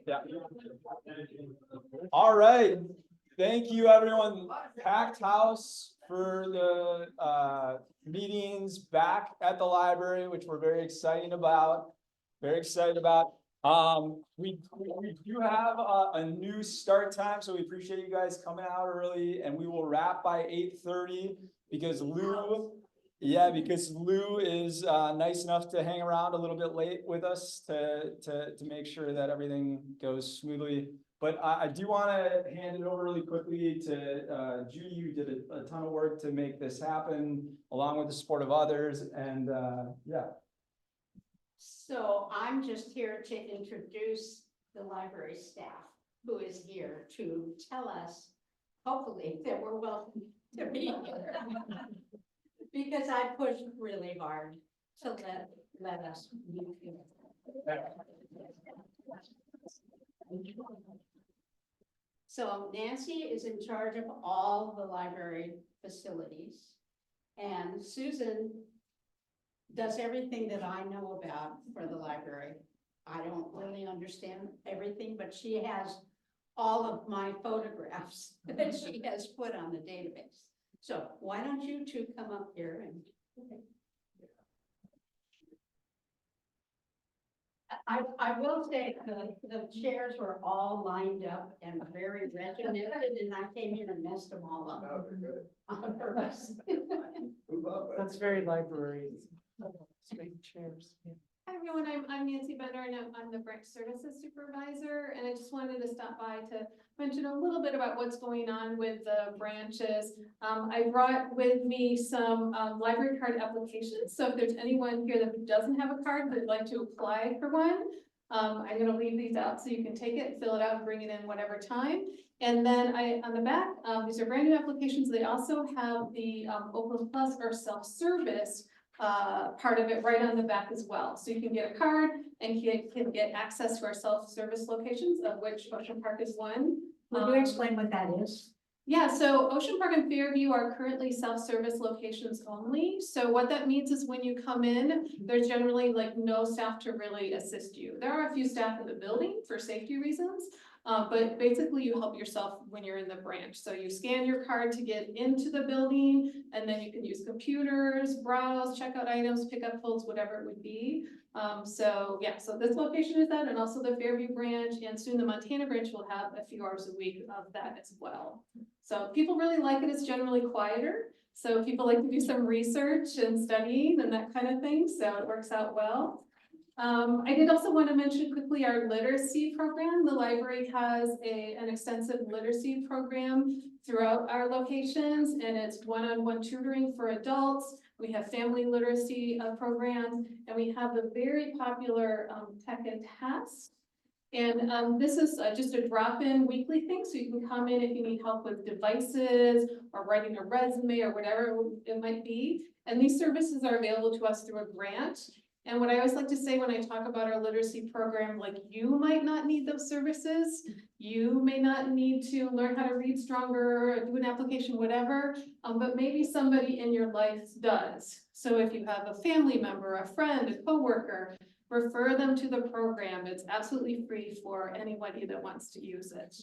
Yeah. All right. Thank you, everyone. Packed house for the meetings back at the library, which we're very excited about. Very excited about. We do have a new start time, so we appreciate you guys coming out early, and we will wrap by 8:30 because Lou is nice enough to hang around a little bit late with us to make sure that everything goes smoothly. But I do want to hand it over really quickly to Judy, who did a ton of work to make this happen, along with the support of others, and yeah. So I'm just here to introduce the library staff who is here to tell us, hopefully, that we're welcome to be here. Because I pushed really hard to let us meet here. So Nancy is in charge of all the library facilities, and Susan does everything that I know about for the library. I don't really understand everything, but she has all of my photographs that she has put on the database. So why don't you two come up here and I will say the chairs were all lined up and very regimented, and I came here and messed them all up on purpose. That's very library. Straight chairs. Yeah. Hi everyone, I'm Nancy Bender and I'm the branch services supervisor, and I just wanted to stop by to mention a little bit about what's going on with the branches. I brought with me some library card applications, so if there's anyone here that doesn't have a card but would like to apply for one, I'm going to leave these out so you can take it, fill it out, and bring it in whatever time. And then on the back, these are brand new applications. They also have the OPA Plus or self-service part of it right on the back as well. So you can get a card and you can get access to our self-service locations, of which Ocean Park is one. Will you explain what that is? Yeah, so Ocean Park and Fairview are currently self-service locations only. So what that means is when you come in, there's generally like no staff to really assist you. There are a few staff in the building for safety reasons, but basically you help yourself when you're in the branch. So you scan your card to get into the building, and then you can use computers, browse, check out items, pick up folds, whatever it would be. So this location is that, and also the Fairview branch, and soon the Montana branch will have a few hours a week of that as well. So people really like it. It's generally quieter. So people like to do some research and studying and that kind of thing. So it works out well. I did also want to mention quickly our literacy program. The library has an extensive literacy program throughout our locations, and it's one-on-one tutoring for adults. We have family literacy programs, and we have the very popular Tech and Task. And this is just a drop-in weekly thing, so you can come in if you need help with devices or writing a resume or whatever it might be. And these services are available to us through a grant. And what I always like to say when I talk about our literacy program, like, you might not need those services. You may not need to learn how to read stronger, do an application, whatever, but maybe somebody in your life does. So if you have a family member, a friend, a coworker, refer them to the program. It's absolutely free for anybody that wants to use it.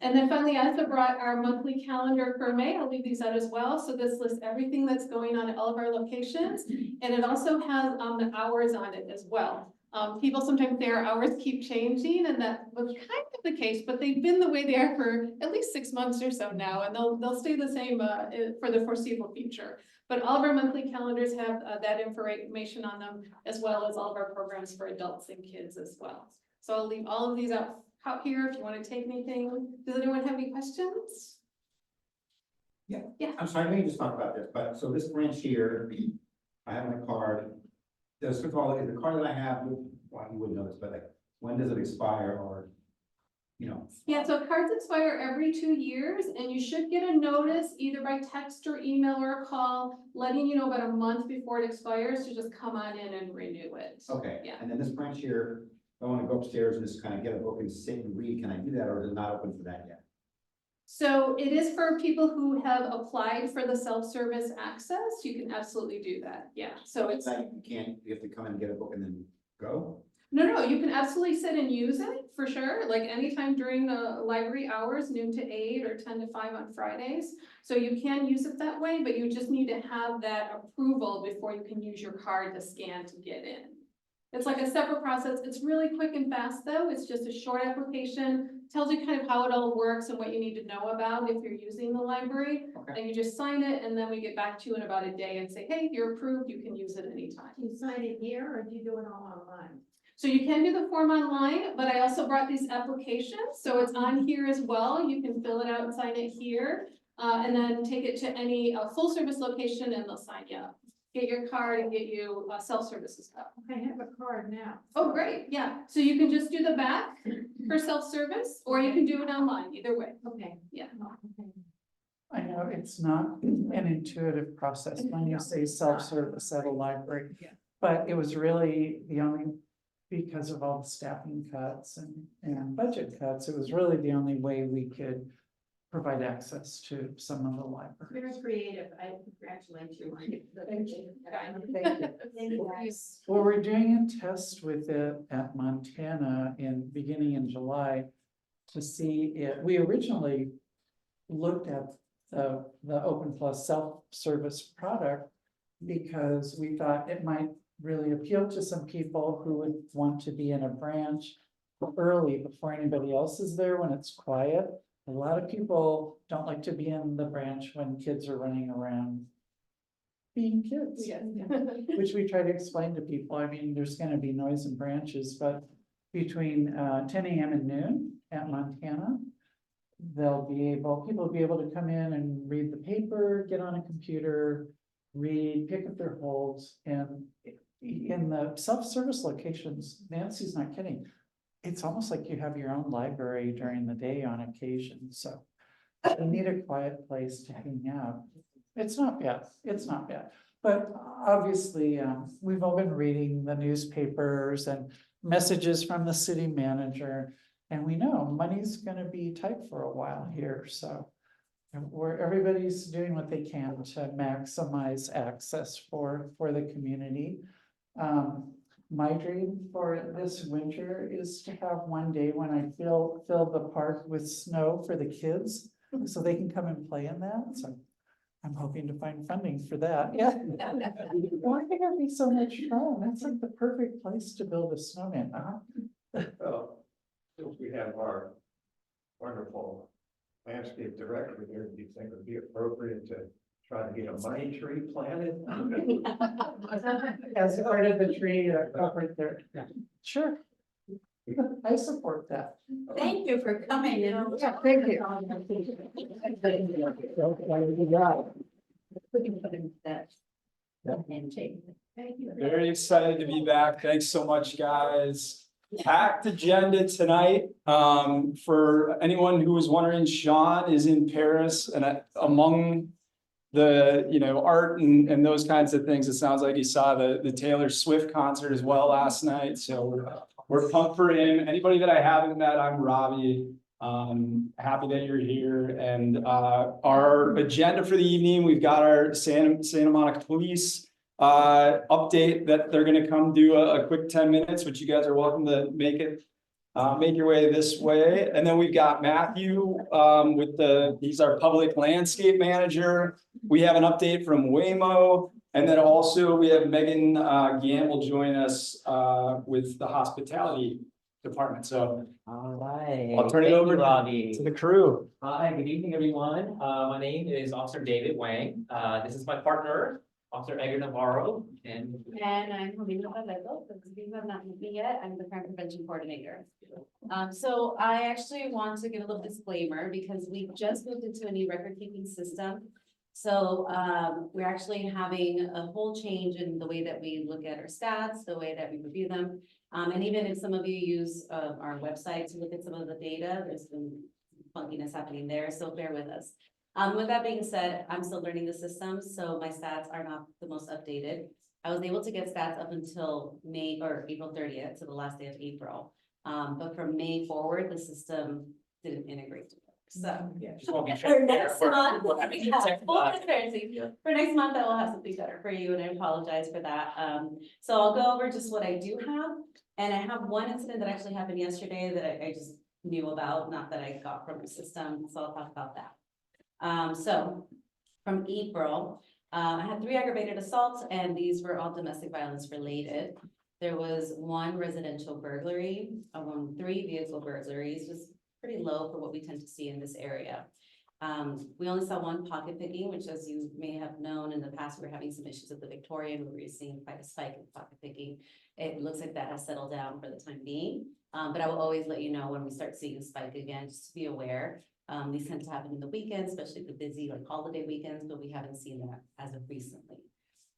And then finally, I also brought our monthly calendar for May. I'll leave these out as well. So this lists everything that's going on at all of our locations. And it also has the hours on it as well. People sometimes say our hours keep changing, and that was kind of the case, but they've been the way they are for at least 6 months or so now, and they'll stay the same for the foreseeable future. But all of our monthly calendars have that information on them, as well as all of our programs for adults and kids as well. So I'll leave all of these out here if you want to take anything. Does anyone have any questions? Yeah. Yeah. I'm sorry, let me just talk about this, but so this branch here, I have my card. First of all, is the card that I have, well, you wouldn't know this, but like, when does it expire, or, you know? Yeah, so cards expire every 2 years, and you should get a notice either by text or email or a call letting you know about a month before it expires to just come on in and renew it. Okay, Yeah. and then this branch here, I want to go upstairs and just kind of get a book and sit and read. Can I do that, or is it not open for that yet? So it is for people who have applied for the self-service access. You can absolutely do that. Yeah. So it's like, you have to come and get a book and then go? No, you can absolutely sit and use it for sure, like anytime during the library hours, noon to 8 or 10 to 5 on Fridays. So you can use it that way, but you just need to have that approval before you can use your card to scan to get in. It's like a separate process. It's really quick and fast though. It's just a short application, tells you kind of how it all works and what you need to know about if you're using the library. Okay. And you just sign it and then we get back to you in about a day and say, hey, you're approved, you can use it anytime. Do you sign it here or do you do it all online? So you can do the form online, but I also brought these applications, so it's on here as well. You can fill it out and sign it here. And then take it to any full service location and they'll sign you up. Get your card and get you self-service as well. I have a card now. Oh, great, yeah. So you can just do the back for self-service, or you can do it online, either way. Okay. Yeah. Okay. I know it's not an intuitive process when you say self-service at a library. Yeah. But it was really the only, because of all the staffing cuts and budget cuts, it was really the only way we could provide access to some of the libraries. Very creative. I congratulate you. Thank you. Thank you guys. Well, we're doing a test with it at Montana beginning in July to see if, we originally looked at the Open Plus self-service product because we thought it might really appeal to some people who would want to be in a branch early before anybody else is there when it's quiet. A lot of people don't like to be in the branch when kids are running around being kids. Yes. Which we try to explain to people. I mean, there's gonna be noise in branches, but between 10 a.m. and noon at Montana, people will be able to come in and read the paper, get on a computer, read, pick up their holds, and in the self-service locations, Nancy's not kidding. It's almost like you have your own library during the day on occasion, so you need a quiet place to hang out. It's not bad, but obviously, we've all been reading the newspapers and messages from the city manager. And we know money's gonna be tight for a while here, so everybody's doing what they can to maximize access for the community. My dream for this winter is to have one day when I fill the park with snow for the kids, so they can come and play in that, so I'm hoping to find funding for that, yeah. Well, I think it'd be so much fun, that's like the perfect place to build a snowman, Well, since we have our wonderful landscape director here, do you think it would be appropriate to try to get a money tree planted? As part of the tree covered there, sure. I support that. Thank you for coming. Yeah, thank you. Thank you. Very excited to be back. Thanks so much, guys. Packed agenda tonight. For anyone who was wondering, Sean is in Paris and among the, art and those kinds of things, it sounds like he saw the Taylor Swift concert as well last night. So we're pumped for him. Anybody that I haven't met, I'm Robbie. Happy that you're here. And our agenda for the evening, we've got our Santa Monica Police update that they're gonna come do a quick 10 minutes, which you guys are welcome to make your way this way. And then we've got Matthew he's our public landscape manager. We have an update from Waymo. And then also we have Megan Gamble join us with the hospitality department. So All right. I'll turn it Thank over you, to Robbie. the crew. Hi, good evening, everyone. My name is Officer David Wang. This is my partner, Officer Edgar Navarro, and And I'm Helena Vallejo, because if you have not met me yet, I'm the crime prevention coordinator. So I actually want to give a little disclaimer because we just moved into a new record keeping system. So we're actually having a whole change in the way that we look at our stats, the way that we review them. And even if some of you use our website to look at some of the data, there's some funkiness happening there, so bear with us. With that being said, I'm still learning the system, so my stats are not the most updated. I was able to get stats up until May or April 30th, so the last day of April. But from May forward, the system didn't integrate. So. Just want to be For next transparent. month, yeah, full Uh, transparency. Yeah. For next month, I will have something better for you, and I apologize for that. So I'll go over just what I do have. And I have one incident that actually happened yesterday that I just knew about, not that I got from the system, so I'll talk about that. So from April, I had 3 aggravated assaults, and these were all domestic violence related. There was 1 residential burglary, 3 vehicle burglaries, was pretty low for what we tend to see in this area. We only saw 1 pocket picking, which, as you may have known in the past, we were having some issues at the Victorian, where we were seeing quite a spike in pocket picking. It looks like that has settled down for the time being, but I will always let you know when we start seeing a spike again, just to be aware. These tend to happen in the weekends, especially the busy like holiday weekends, but we haven't seen that as of recently.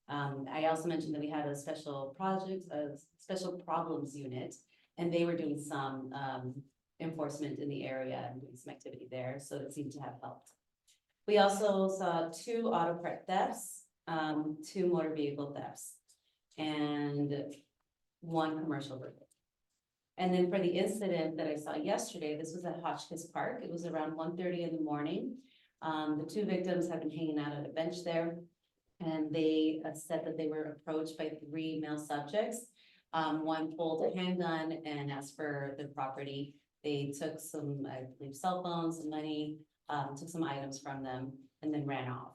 I also mentioned that we had a special problems unit, and they were doing some enforcement in the area and doing some activity there, so it seemed to have helped. We also saw 2 auto part thefts, 2 motor vehicle thefts, and 1 commercial burglary. And then for the incident that I saw yesterday, this was at Hotchkiss Park. It was around 1:30 in the morning. The 2 victims had been hanging out at a bench there, and they said that they were approached by 3 male subjects. 1 pulled a handgun and asked for their property. They took some, I believe, cell phones, some money, took some items from them, and then ran off.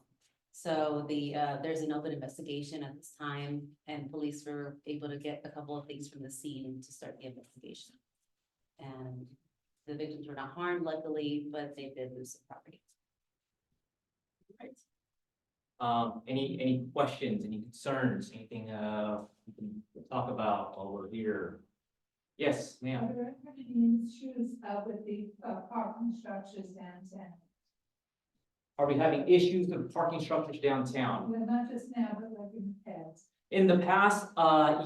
So there's an open investigation at this time, and police were able to get a couple of things from the scene to start the investigation. And the victims were not harmed, luckily, but they did lose some property. Any questions, any concerns, anything, we can talk about while we're here? Yes, Are ma'am. there any issues with the parking structures downtown? Are we having issues with parking structures downtown? Well, not just now, but like in the past. In the past,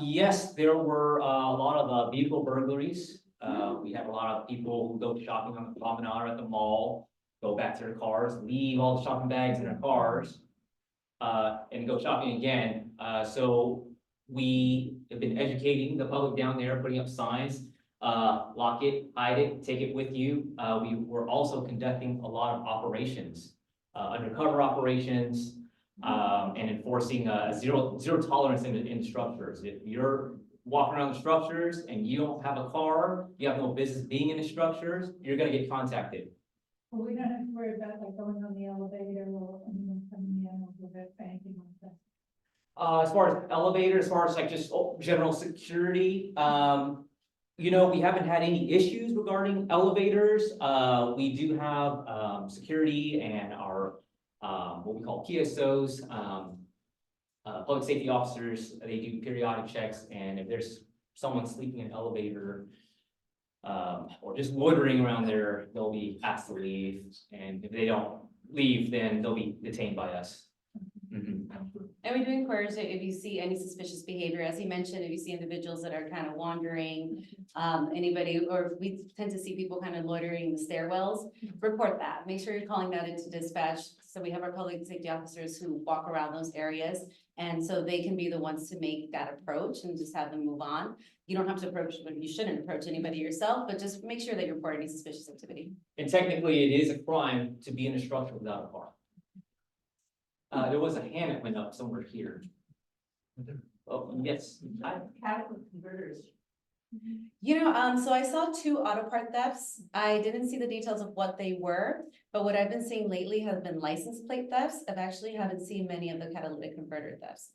yes, there were a lot of vehicle burglaries. We had a lot of people who go shopping on the promenade or at the mall, go back to their cars, leave all the shopping bags in their cars, and go shopping again. So we have been educating the public down there, putting up signs, lock it, hide it, take it with you. We were also conducting a lot of operations, undercover operations, and enforcing zero tolerance in structures. If you're walking around the structures and you don't have a car, you have no business being in the structures, you're gonna get contacted. Well, we don't have to worry about like going on the elevator or anyone coming in or anything like that. As far as elevator, as far as like just general security, you know, we haven't had any issues regarding elevators. We do have security and our what we call PSOs, public safety officers. They do periodic checks, and if there's someone sleeping in an elevator or just loitering around there, they'll be asked to leave. And if they don't leave, then they'll be detained by us. Mhm. And we do encourage that if you see any suspicious behavior, as he mentioned, if you see individuals that are kind of wandering, anybody, or we tend to see people kind of loitering in the stairwells, report that. Make sure you're calling that into dispatch. So we have our public safety officers who walk around those areas. And so they can be the ones to make that approach and just have them move on. You don't have to approach, but you shouldn't approach anybody yourself, but just make sure that you report any suspicious activity. And technically, it is a crime to be in a structure without a car. There was a hand that went up somewhere here. Oh, yes. Catholic converters. You know, so I saw 2 auto part thefts. I didn't see the details of what they were, but what I've been seeing lately have been license plate thefts. I've actually haven't seen many of the catalytic converter thefts.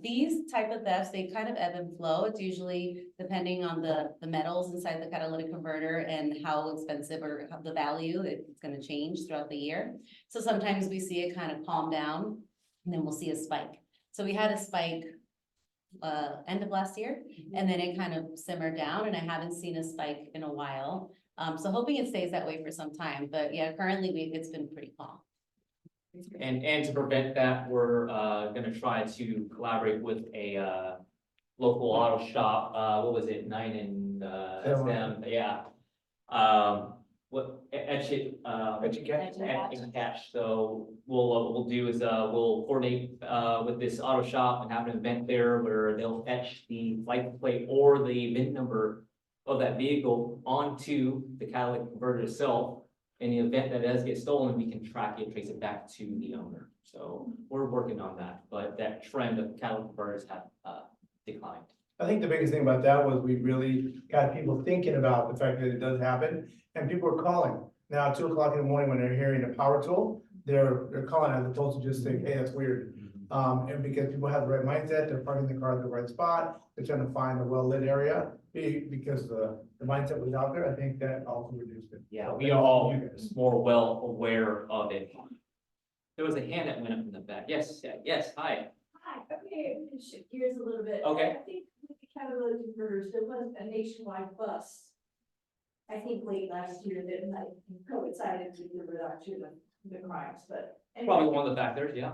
These type of thefts, they kind of ebb and flow. It's usually depending on the metals inside the catalytic converter and how expensive or how the value, it's gonna change throughout the year. So sometimes we see it kind of calm down, and then we'll see a spike. So we had a spike end of last year, and then it kind of simmered down, and I haven't seen a spike in a while. So hoping it stays that way for some time, but yeah, currently it's been pretty calm. And to prevent that, we're gonna try to collaborate with a local auto shop. What was it, 9 and them, yeah. What Etch It Cash. So we'll do is we'll coordinate with this auto shop and have an event there where they'll etch the license plate or the VIN number of that vehicle onto the catalytic converter itself. In the event that does get stolen, we can track it, trace it back to the owner. So we're working on that, but that trend of cattle converters have declined. I think the biggest thing about that was we really got people thinking about the fact that it does happen, and people are calling. Now, 2 o'clock in the morning when they're hearing a power tool, they're calling as opposed to just saying, hey, that's weird. And because people have the right mindset, they're parking the car at the right spot, they're trying to find a well-lit area, because the mindset was out there, I think that also reduced it. Yeah, So we thanks are to all you guys. more well aware of it. There was a hand that went up in the back. Yes, yes, hi. Hi, okay, I'm gonna shift gears a little bit. Okay. I think with the catalytic converters, there was a nationwide bus. I think late last year that might coincided with the reduction of the crimes, but. anyway. Probably one of the factors, yeah.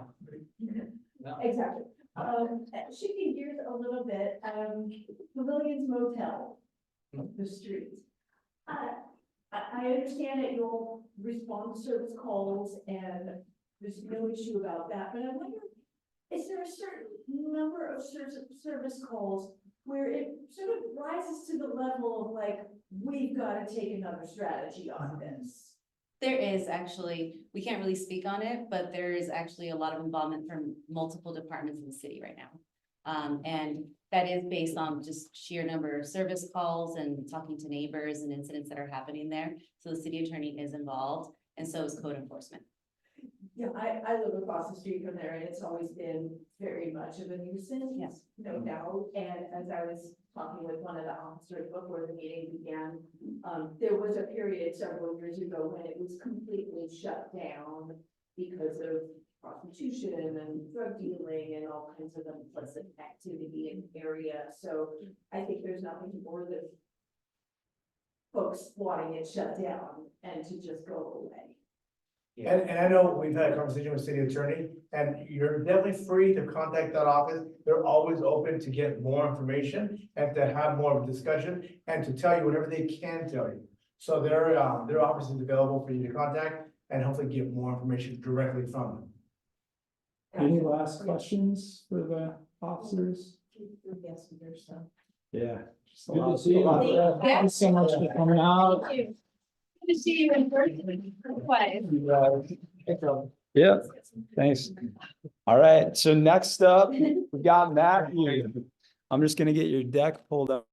Yeah. Exactly. Shifting gears a little bit, Pavilion's Motel, the streets. I understand that you'll respond to service calls and there's no issue about that, but I wonder, is there a certain number of service calls where it sort of rises to the level of like, we've got to take another strategy on this? There is actually, we can't really speak on it, but there is actually a lot of involvement from multiple departments in the city right now. And that is based on just sheer number of service calls and talking to neighbors and incidents that are happening there. So the city attorney is involved, and so is code enforcement. Yeah, I live across the street from there and it's always been very much of a nuisance. Yes. No doubt, and as I was talking with one of the officers before the meeting began, there was a period several years ago when it was completely shut down because of prostitution and drug dealing and all kinds of unpleasant activity in the area, so I think there's nothing more than folks wanting it shut down and to just go away. And I know we've had a conversation with city attorney, and you're definitely free to contact that office. They're always open to get more information and to have more of a discussion and to tell you whatever they can tell you. So their office is available for you to contact and hopefully get more information directly from them. Any last questions for the officers? Yes, there's some. Yeah. Good to see you. Thank you so much for coming out. Thank you. Good to see you in person. Yeah, thanks. All right, so next up, we got Matthew. I'm just gonna get your deck pulled up.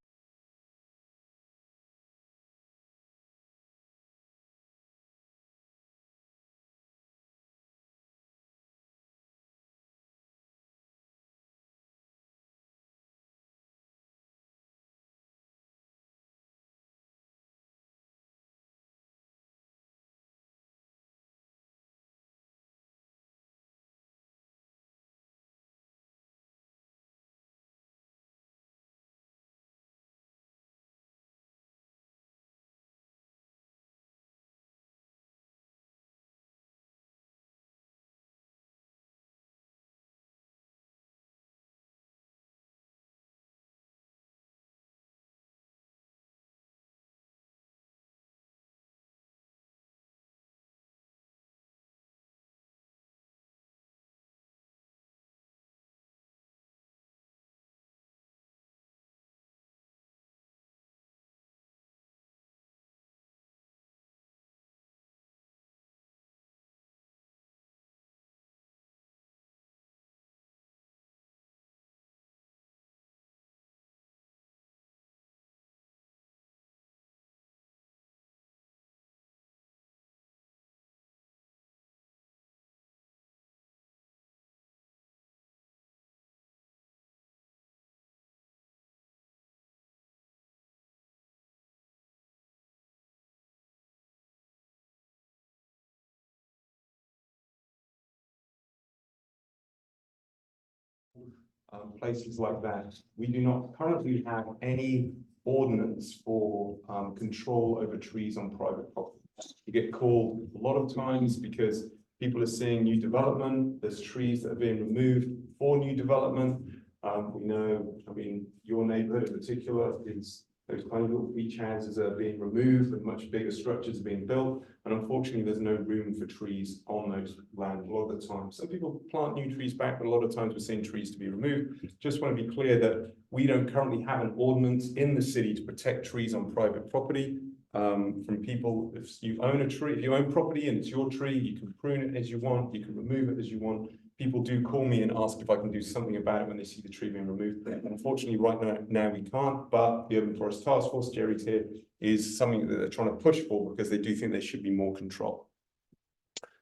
Places like that. We do not currently have any ordinance for control over trees on private property. You get called a lot of times because people are seeing new development, there's trees that are being removed for new development. We know, I mean, your neighborhood in particular is those tiny little beach houses are being removed and much bigger structures are being built. And unfortunately, there's no room for trees on those land a lot of the time. Some people plant new trees back, but a lot of times we're seeing trees to be removed. Just want to be clear that we don't currently have an ordinance in the city to protect trees on private property. from people. If you own a tree, if you own property and it's your tree, you can prune it as you want, you can remove it as you want. People do call me and ask if I can do something about it when they see the tree being removed. Unfortunately, right now we can't, but the Urban Forest Task Force, Jerry's here, is something that they're trying to push for because they do think there should be more control.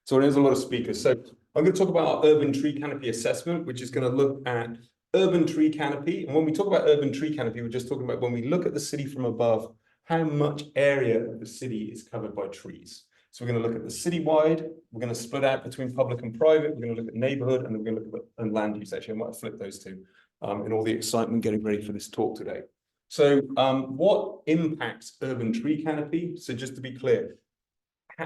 So there's a lot of speakers. So I'm going to talk about our urban tree canopy assessment, which is going to look at urban tree canopy. And when we talk about urban tree canopy, we're just talking about when we look at the city from above, how much area of the city is covered by trees. So we're going to look at the citywide, we're going to split out between public and private, we're going to look at neighborhood, and then we're going to look at land use. Actually, I might flip those two in all the excitement getting ready for this talk today. So what impacts urban tree canopy? So just to be clear,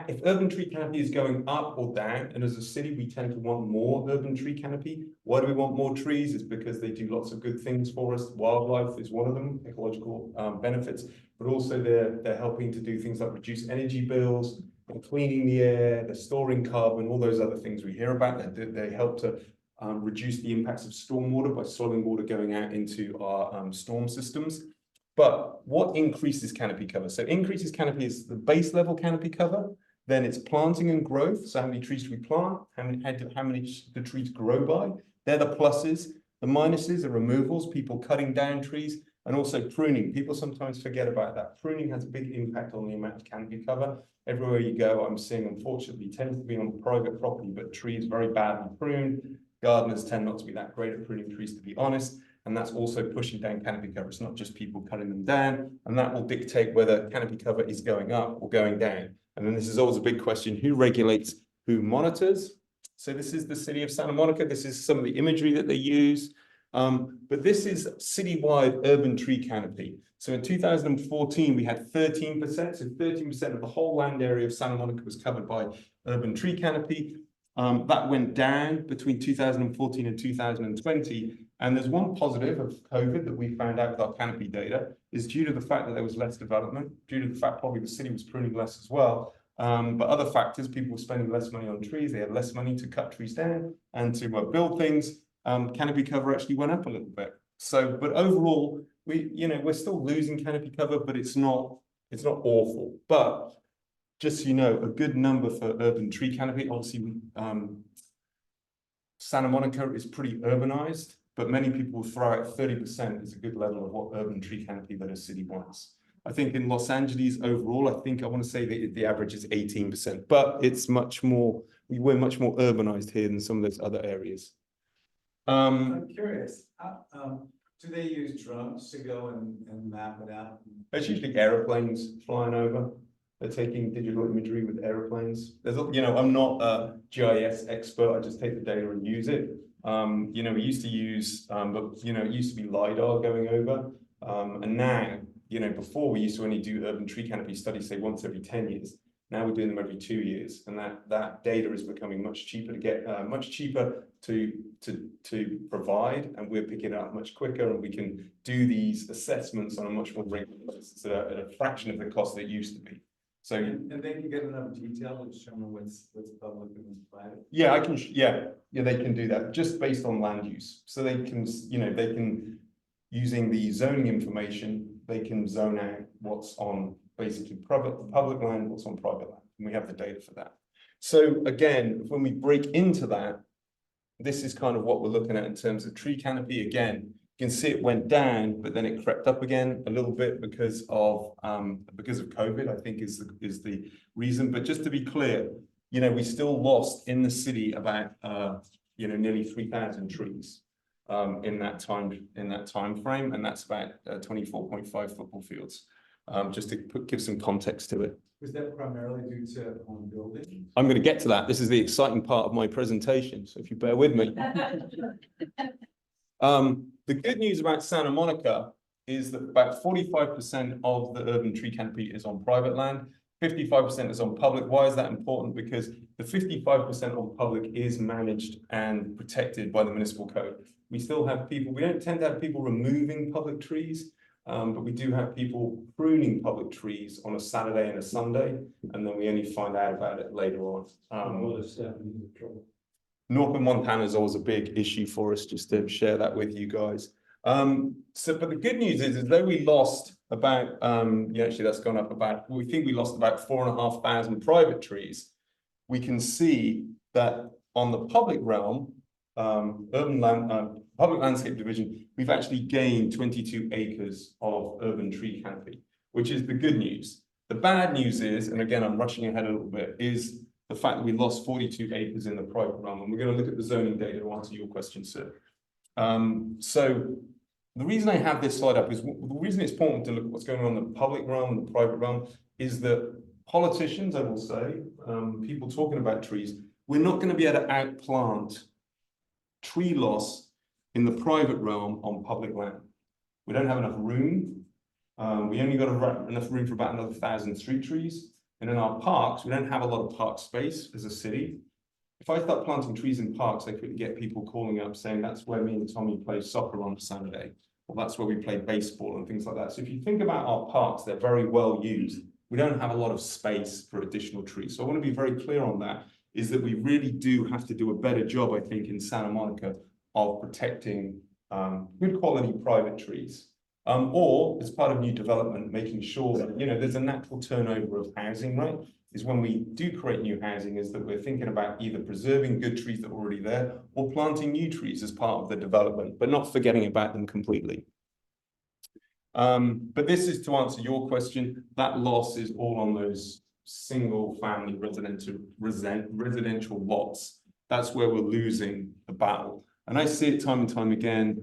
if urban tree canopy is going up or down, and as a city, we tend to want more urban tree canopy. Why do we want more trees? It's because they do lots of good things for us. Wildlife is one of them, ecological benefits, but also they're helping to do things like reduce energy bills, and cleaning the air, they're storing carbon, all those other things we hear about. They help to reduce the impacts of stormwater by slowing water going out into our storm systems. But what increases canopy cover? So increases canopy is the base level canopy cover, then it's planting and growth. So how many trees do we plant? How many the trees grow by? They're the pluses. The minuses are removals, people cutting down trees, and also pruning. People sometimes forget about that. Pruning has a big impact on the amount of canopy cover. Everywhere you go, I'm seeing, unfortunately, tends to be on private property, but trees very badly pruned. Gardeners tend not to be that great at pruning trees, to be honest. And that's also pushing down canopy cover. It's not just people cutting them down, and that will dictate whether canopy cover is going up or going down. And then this is always a big question: who regulates, who monitors? So this is the city of Santa Monica. This is some of the imagery that they use. But this is citywide urban tree canopy. So in 2014, we had 13%. So 13% of the whole land area of Santa Monica was covered by urban tree canopy. That went down between 2014 and 2020. And there's one positive of COVID that we found out with our canopy data is due to the fact that there was less development, due to the fact probably the city was pruning less as well. But other factors, people were spending less money on trees, they had less money to cut trees down and to build things. Canopy cover actually went up a little bit. So, but overall, we're still losing canopy cover, but it's not awful. But just so you know, a good number for urban tree canopy, obviously, Santa Monica is pretty urbanized, but many people will throw out 30% is a good level of what urban tree canopy that a city wants. I think in Los Angeles overall, I want to say that the average is 18%, but it's much more, we're much more urbanized here than some of those other areas. I'm curious, do they use drones to go and map it out? It's usually airplanes flying over. They're taking digital imagery with airplanes. I'm not a GIS expert. I just take the data and use it. We used to use, it used to be LiDAR going over. And now, before we used to only do urban tree canopy studies, say once every 10 years. Now we're doing them every 2 years, and that data is becoming much cheaper to get, much cheaper to provide, and we're picking it up much quicker, and we can do these assessments on a much more regular basis at a fraction of the cost that it used to be. So and they can get enough detail to determine what's public and what's private. Yeah, they can do that just based on land use. So they can, using the zoning information, they can zone out what's on basically public land, what's on private land, and we have the data for that. So again, when we break into that, this is kind of what we're looking at in terms of tree canopy. Again, you can see it went down, but then it crept up again a little bit because of COVID, I think is the reason. But just to be clear, we still lost in the city about nearly 3,000 trees in that time frame, and that's about 24.5 football fields. Just to give some context to it. Was that primarily due to home building? I'm going to get to that. This is the exciting part of my presentation, so if you bear with me. The good news about Santa Monica is that about 45% of the urban tree canopy is on private land, 55% is on public. Why is that important? Because the 55% on public is managed and protected by the municipal code. We still have people, we don't tend to have people removing public trees, but we do have people pruning public trees on a Saturday and a Sunday, and then we only find out about it later on. Northern Montana is always a big issue for us, just to share that with you guys. But the good news is though we lost about, actually that's gone up about, we think we lost about 4,500 private trees. We can see that on the public realm, public landscape division, we've actually gained 22 acres of urban tree canopy, which is the good news. The bad news is, and again, I'm rushing ahead a little bit, is the fact that we lost 42 acres in the private realm, and we're going to look at the zoning data to answer your question, sir. So the reason I have this slide up is the reason it's important to look at what's going on in the public realm and the private realm is that politicians, I will say, people talking about trees, we're not going to be able to outplant tree loss in the private realm on public land. We don't have enough room. We only got enough room for about another 1,000 street trees. And in our parks, we don't have a lot of park space as a city. If I start planting trees in parks, I could get people calling up saying that's where me and Tommy play soccer on a Saturday, or that's where we play baseball and things like that. So if you think about our parks, they're very well used. We don't have a lot of space for additional trees. So I want to be very clear on that, is that we really do have to do a better job, I think, in Santa Monica of protecting good quality private trees. Or as part of new development, making sure that, there's a natural turnover of housing, right? Is when we do create new housing, is that we're thinking about either preserving good trees that are already there or planting new trees as part of the development, but not forgetting about them completely. But this is to answer your question. That loss is all on those single family residential lots. That's where we're losing the battle. And I see it time and time again.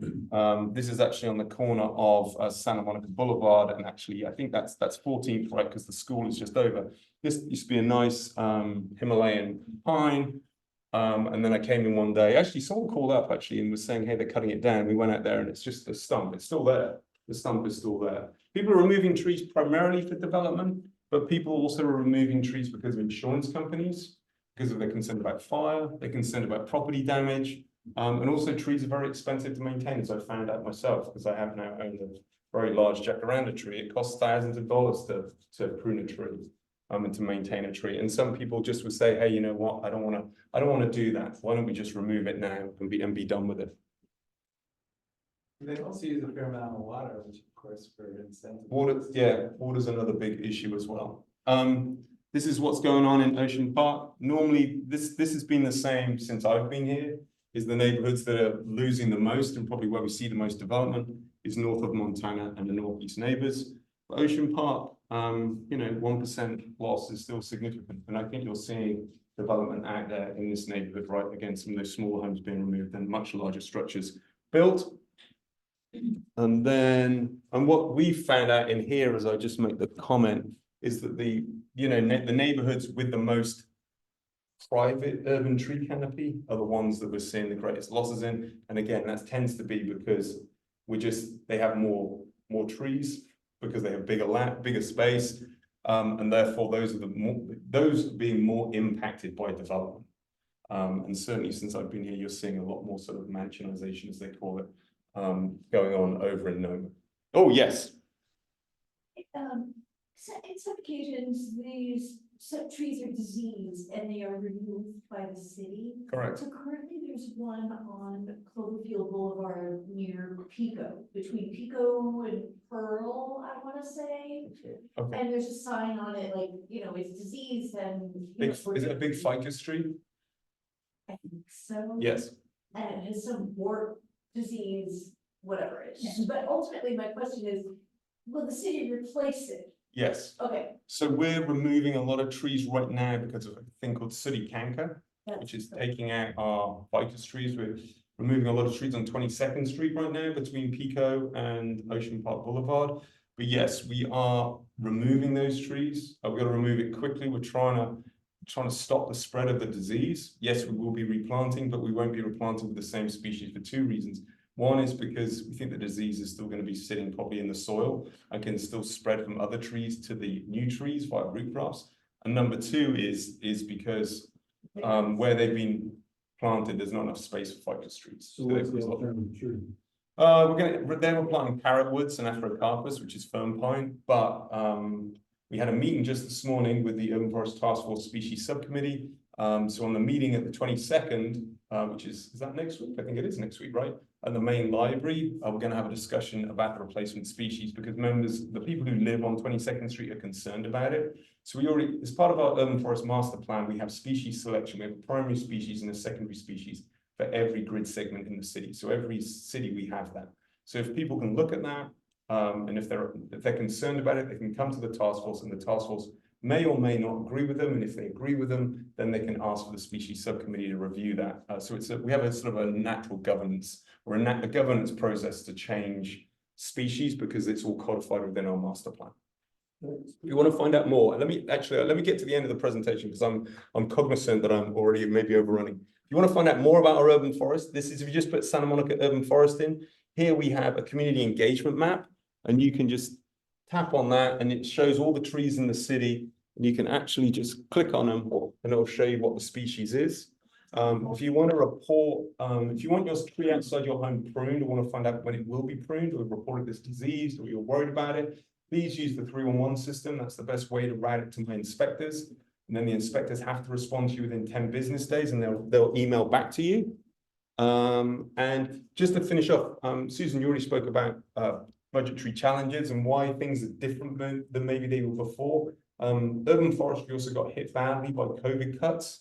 This is actually on the corner of Santa Monica Boulevard. And actually, I think that's 14th, right? Because the school is just over. This used to be a nice Himalayan pine. And then I came in one day. Actually, someone called up actually and was saying, hey, they're cutting it down. We went out there and it's just a stump. It's still there. The stump is still there. People are removing trees primarily for development, but people also are removing trees because of insurance companies, because they're concerned about fire, they're concerned about property damage. And also trees are very expensive to maintain, as I found out myself, because I have now owned a very large jacaranda tree. It costs thousands of dollars to prune a tree and to maintain a tree. And some people just would say, hey, you know what, I don't want to do that. Why don't we just remove it now and be done with it? They also use a fair amount of water, which of course for incentive. Water's another big issue as well. This is what's going on in Ocean Park. Normally, this has been the same since I've been here. Is the neighborhoods that are losing the most and probably where we see the most development is north of Montana and the northeast neighbors. But Ocean Park, 1% loss is still significant. And I think you're seeing development out there in this neighborhood, right? Again, some of those smaller homes being removed and much larger structures built. And what we found out in here, as I just make the comment, is that the neighborhoods with the most private urban tree canopy are the ones that we're seeing the greatest losses in. And again, that tends to be because they have more trees because they have bigger space. And therefore those being more impacted by development. And certainly since I've been here, you're seeing a lot more sort of mansionization, as they call it, going on over in Noma. Oh, yes. In some occasions, some trees are diseased and they are removed by the city. Correct. So currently there's one on Cloverfield Boulevard near Pico, between Pico and Pearl, I want to say. Okay. And there's a sign on it like, it's diseased and. Is it a big ficus tree? I think so. Yes. And it has some wart disease, whatever it is. But ultimately, my question is, will the city replace it? Yes. Okay. So we're removing a lot of trees right now because of a thing called sooty canker, which is taking out our ficus trees. We're removing a lot of trees on 22nd Street right now between Pico and Ocean Park Boulevard. But yes, we are removing those trees. We've got to remove it quickly. We're trying to stop the spread of the disease. Yes, we will be replanting, but we won't be replanting with the same species for two reasons. One is because we think the disease is still going to be sitting probably in the soil and can still spread from other trees to the new trees via root grafts. And number two is because where they've been planted, there's not enough space for ficus trees. So what's the alternative tree? They were planting carrotwoods and Afrocarpus, which is fern pine, but we had a meeting just this morning with the Urban Forest Task Force Species Subcommittee. So on the meeting at the 22nd, which is that next week? I think it is next week, right? and the main library, we're gonna have a discussion about the replacement species, because members, the people who live on 22nd Street are concerned about it. So we already, as part of our urban forest master plan, we have species selection, we have a primary species and a secondary species for every grid segment in the city. So every city we have that. So if people can look at that, and if they're concerned about it, they can come to the task force, and the task force may or may not agree with them. And if they agree with them, then they can ask for the species subcommittee to review that. So we have a sort of a natural governance or a governance process to change species, because it's all codified within our master plan. If you want to find out more, let me get to the end of the presentation, because I'm cognizant that I'm already maybe overrunning. If you want to find out more about our urban forest, this is, if you just put Santa Monica Urban Forest in, here we have a community engagement map, and you can just tap on that and it shows all the trees in the city, and you can actually just click on them and it'll show you what the species is. If you want to report, if you want your tree outside your home pruned, or want to find out when it will be pruned, or reported this disease, or you're worried about it, please use the 311 system. That's the best way to route it to my inspectors. And then the inspectors have to respond to you within 10 business days, and they'll email back to you. And just to finish off, Susan, you already spoke about budgetary challenges and why things are different than maybe they were before. Urban forestry also got hit badly by COVID cuts.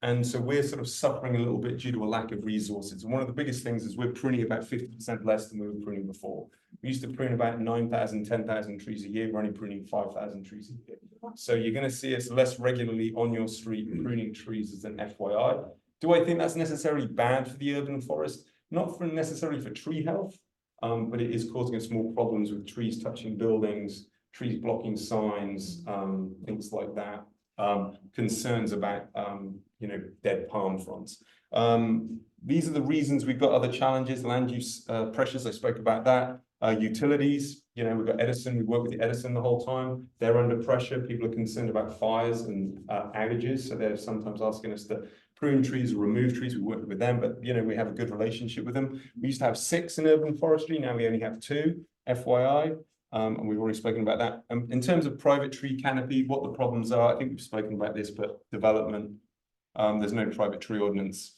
And so we're sort of suffering a little bit due to a lack of resources. And one of the biggest things is we're pruning about 50% less than we were pruning before. We used to prune about 9,000, 10,000 trees a year. We're only pruning 5,000 trees a year. So you're going to see us less regularly on your street pruning trees as an FYI. Do I think that's necessarily bad for the urban forest? Not necessarily for tree health, but it is causing us more problems with trees touching buildings, trees blocking signs, things like that. Concerns about, dead palm fronds. These are the reasons we've got other challenges, land use pressures, I spoke about that. Utilities, we've got Edison, we work with Edison the whole time. They're under pressure. People are concerned about fires and outages, so they're sometimes asking us to prune trees or remove trees. We work with them, but we have a good relationship with them. We used to have 6 in urban forestry, now we only have 2, FYI. And we've already spoken about that. In terms of private tree canopy, what the problems are, I think we've spoken about this, but development, there's no private tree ordinance,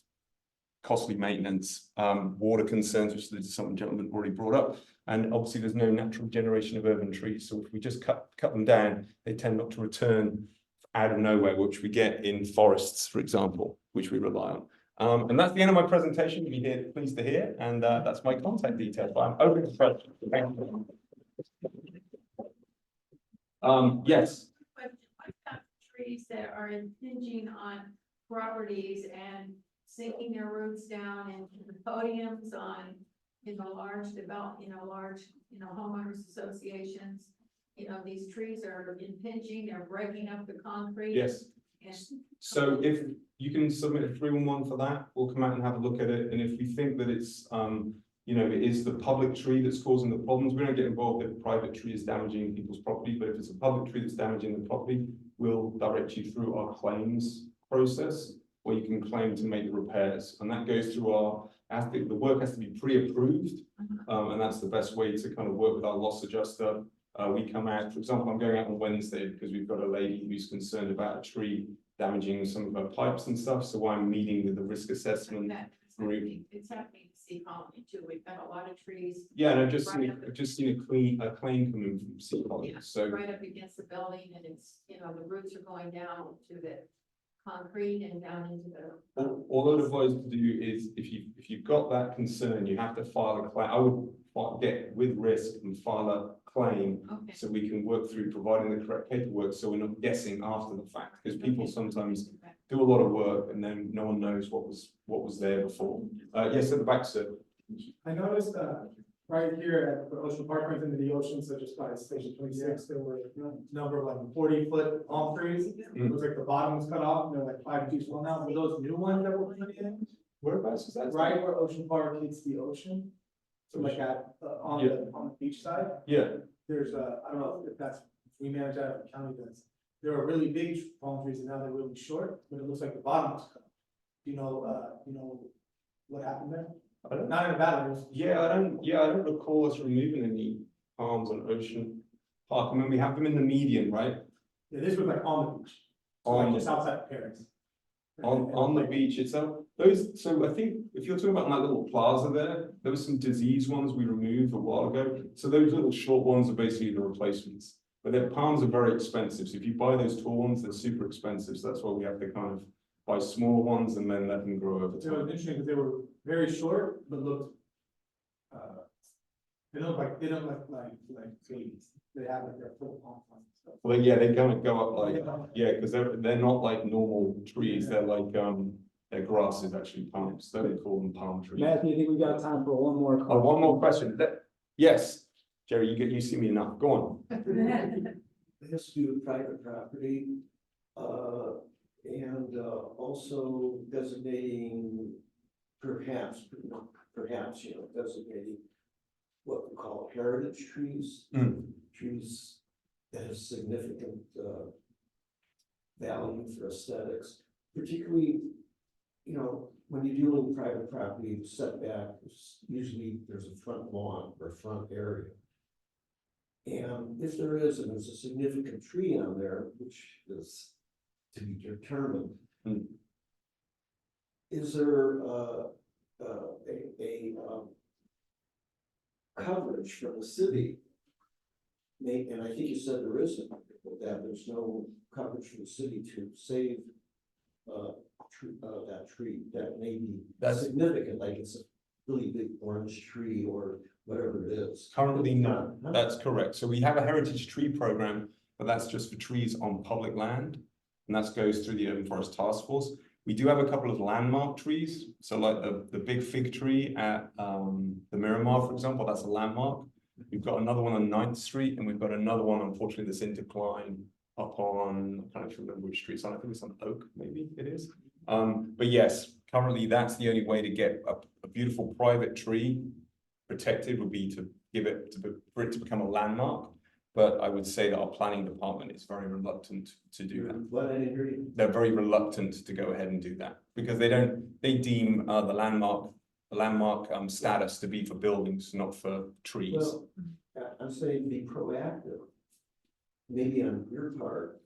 costly maintenance, water concerns, which is something gentlemen already brought up. And obviously there's no natural generation of urban trees. So if we just cut them down, they tend not to return out of nowhere, which we get in forests, for example, which we rely on. And that's the end of my presentation. You'll be pleased to hear. And that's my contact details. But I'm open to questions. Thank you. Yes. What about trees that are impinging on properties and sinking their roots down into the podiums on, large homeowners associations? These trees are impinging, they're breaking up the concrete. Yes. And so if you can submit a 311 for that, we'll come out and have a look at it. And if we think that it's, it is the public tree that's causing the problems, we don't get involved if a private tree is damaging people's property. But if it's a public tree that's damaging the property, we'll direct you through our claims process, where you can claim to make the repairs. And that goes through the work has to be pre-approved. And that's the best way to kind of work with our loss adjuster. We come out, for example, I'm going out on Wednesday because we've got a lady who's concerned about a tree damaging some of her pipes and stuff. So I'm meeting with the risk assessment group. It's happening to Sea Colony too. We've got a lot of trees. Yeah, and I've just seen a claim come in from Sea Colony. Yeah, So right up against the building, and it's, the roots are going down to the concrete and down into the. all I'd advise to do is if you've got that concern, you have to file a claim. I would get with risk and file a claim, Okay. so we can work through providing the correct paperwork, so we're not guessing after the fact, because people sometimes do a lot of work and then no one knows what was there before. Yes, at the back, sir. I noticed right here at the Ocean Park, right into the ocean, so just by Station 26, there were a number of like 40-foot palm trees. It looks like the bottom was cut off, and they're like 5 feet tall now. Were those new ones that were put in? Whereabouts is that? Right where Ocean Park hits the ocean. So like on the beach side, Yeah. there's I don't know if that's, we manage that, if the county does. There were really big palm trees and now they're really short, but it looks like the bottom was cut. Do you know what happened there? I don't, Not in a bad way. I don't recall us removing any palms on Ocean Park. I mean, we have them in the median, right? Yeah, this was like on the beach. So On like the- just outside of Paris. On the beach itself, so I think if you're talking about that little plaza there was some disease ones we removed a while ago. So those little short ones are basically the replacements. But their palms are very expensive. So if you buy those tall ones, they're super expensive. So that's why we have to kind of buy smaller ones and then let them grow over So it was time. interesting because they were very short, but looked. They don't like babies. They have like their full palm and stuff. Well, yeah, they kind of go up like, yeah, because they're not like normal trees. They're like, their grass is actually palms. So they call them palm trees. Matthew, I think we got time for one more. Oh, one more question. Yes, Jerry, you see me enough. Go on. It has to do with private property, and also designating perhaps, designating what we call heritage trees. Trees that have significant value for aesthetics, particularly, when you're dealing with private property, setback, usually there's a front lawn or front area. And if there is, and there's a significant tree on there, which is to be determined. Is there coverage from the city? And I think you said there isn't, that there's no coverage from the city to save that tree that may be significant, like it's a really big orange tree or whatever it is. Currently, no, that's correct. So we have a heritage tree program, but that's just for trees on public land. And that goes through the Urban Forest Task Force. We do have a couple of landmark trees. So like the big fig tree at the Miramar, for example, that's a landmark. We've got another one on 9th Street, and we've got another one, unfortunately, that's in decline up on, I can't remember which street. So I think it's on Oak, maybe it is. But yes, currently that's the only way to get a beautiful private tree protected would be to give it, for it to become a landmark. But I would say that our planning department is very reluctant to do that. What, I didn't hear you. They're very reluctant to go ahead and do that because they deem the landmark status to be for buildings, not for trees. Well, I'm saying be proactive, maybe on your part.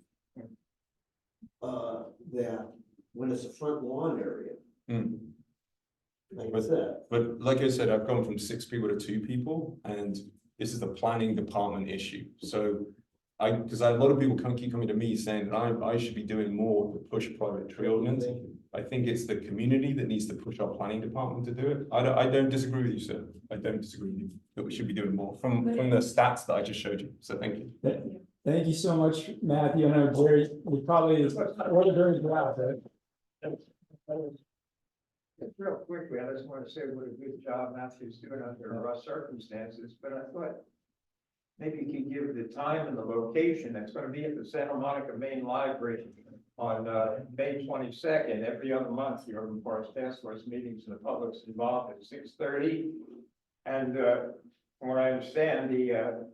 That when it's a front lawn area. Like I said. But like I said, I've gone from 6 people to 2 people, and this is the planning department issue. So because a lot of people keep coming to me saying that I should be doing more to push private tree ordinance. I think it's the community that needs to push our planning department to do it. I don't disagree with you, sir. I don't disagree with you that we should be doing more from the stats that I just showed you. So thank you. Thank you so much, Matthew. I know Jerry, we probably, what a very proud, right? Real quickly, I just want to say what a good job Matthew's doing under rough circumstances, but I thought maybe you could give the time and the location. It's going to be at the Santa Monica Main Library on May 22nd. Every other month, the Urban Forest Task Force meetings and the public's involved at 6:30. And from what I understand, the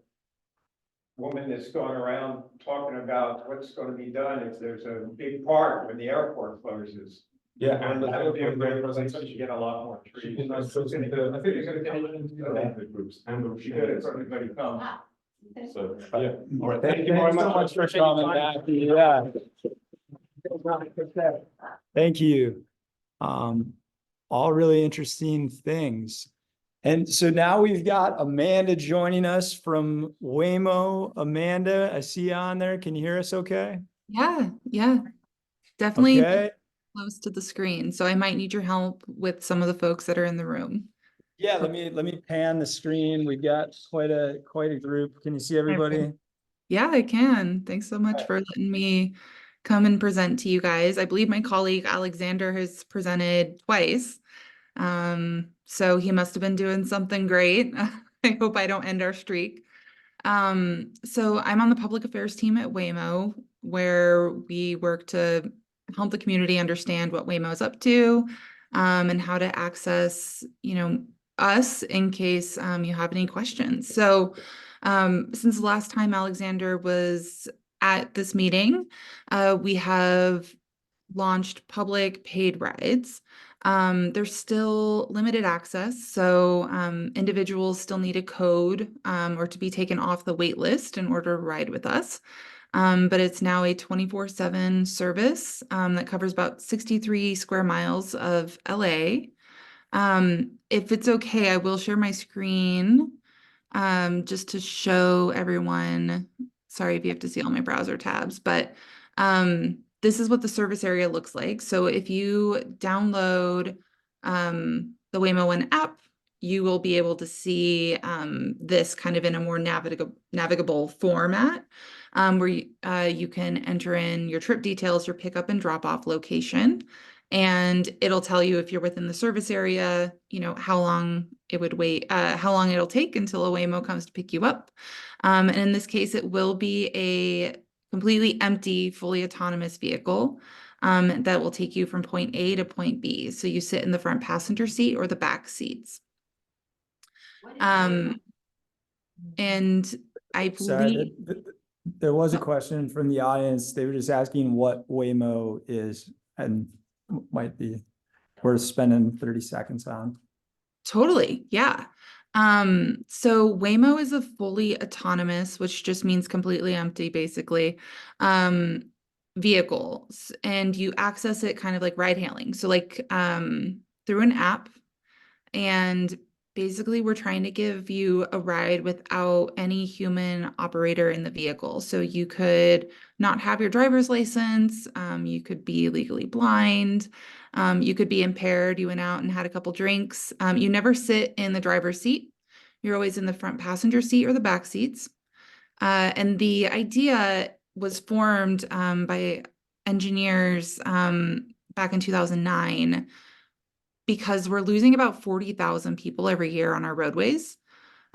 woman that's going around talking about what's going to be done if there's a big park when the airport closes. Yeah, And that would be a great presentation to get a lot more trees. I think you're gonna get the groups and the you good if everybody comes. So yeah, all right. Thank you very much for coming, Matthew. Yeah. Thank you. All really interesting things. And so now we've got Amanda joining us from Waymo. Amanda, I see you on there. Can you hear us okay? Yeah, definitely Okay. close to the screen. So I might need your help with some of the folks that are in the room. Yeah, let me pan the screen. We've got quite a group. Can you see everybody? Yeah, I can. Thanks so much for letting me come and present to you guys. I believe my colleague Alexander has presented twice. So he must have been doing something great. I hope I don't end our streak. So I'm on the public affairs team at Waymo, where we work to help the community understand what Waymo is up to, and how to access, us in case you have any questions. So since the last time Alexander was at this meeting, we have launched public paid rides. There's still limited access, so individuals still need a code or to be taken off the wait list in order to ride with us. But it's now a 24/7 service that covers about 63 square miles of LA. If it's okay, I will share my screen just to show everyone. Sorry if you have to see all my browser tabs, but this is what the service area looks like. So if you download the Waymo One app, you will be able to see this kind of in a more navigable format, where you can enter in your trip details, your pickup and drop off location, and it'll tell you if you're within the service area, you know, how long it would wait, how long it'll take until a Waymo comes to pick you up. And in this case, it will be a completely empty, fully autonomous vehicle that will take you from point A to point B. So you sit in the front passenger seat or the back seats. And I Sorry, believe, there was a question from the audience. They were just asking what Waymo is and might be worth spending 30 seconds on. totally, yeah. So Waymo is a fully autonomous, which just means completely empty, basically, vehicles, and you access it kind of like ride hailing. So like through an app, and basically we're trying to give you a ride without any human operator in the vehicle. So you could not have your driver's license, you could be legally blind, you could be impaired, you went out and had a couple drinks. You never sit in the driver's seat. You're always in the front passenger seat or the back seats. And the idea was formed by engineers back in 2009, because we're losing about 40,000 people every year on our roadways.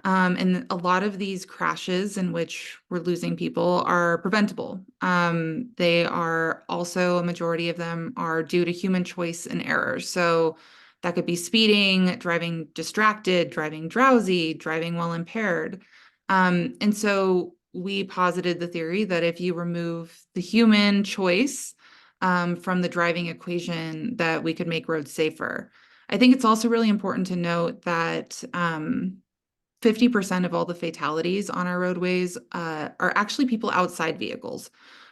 And a lot of these crashes in which we're losing people are preventable. They are also, a majority of them are due to human choice and error. So that could be speeding, driving distracted, driving drowsy, driving while impaired. And so we posited the theory that if you remove the human choice from the driving equation, that we could make roads safer. I think it's also really important to note that 50% of all the fatalities on our roadways are actually people outside vehicles.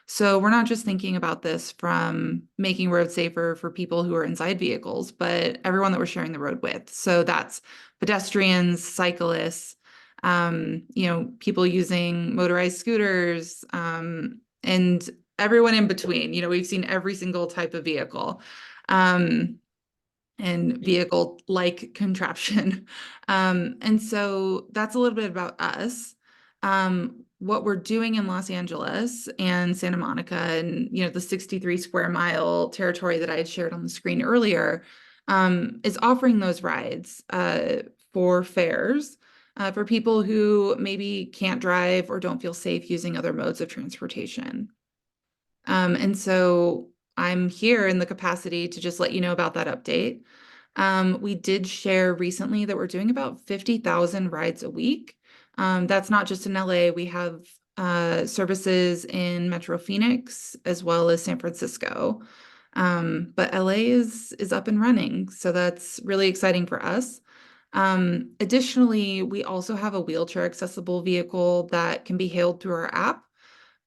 So we're not just thinking about this from making roads safer for people who are inside vehicles, but everyone that we're sharing the road with. So that's pedestrians, cyclists, you know, people using motorized scooters, and everyone in between. You know, we've seen every single type of vehicle. And vehicle-like contraption. And so that's a little bit about us. What we're doing in Los Angeles and Santa Monica and, you know, the 63 square mile territory that I had shared on the screen earlier, is offering those rides for fares for people who maybe can't drive or don't feel safe using other modes of transportation. And so I'm here in the capacity to just let you know about that update. We did share recently that we're doing about 50,000 rides a week. That's not just in LA. We have services in Metro Phoenix as well as San Francisco. But LA is up and running, so that's really exciting for us. Additionally, we also have a wheelchair accessible vehicle that can be hailed through our app.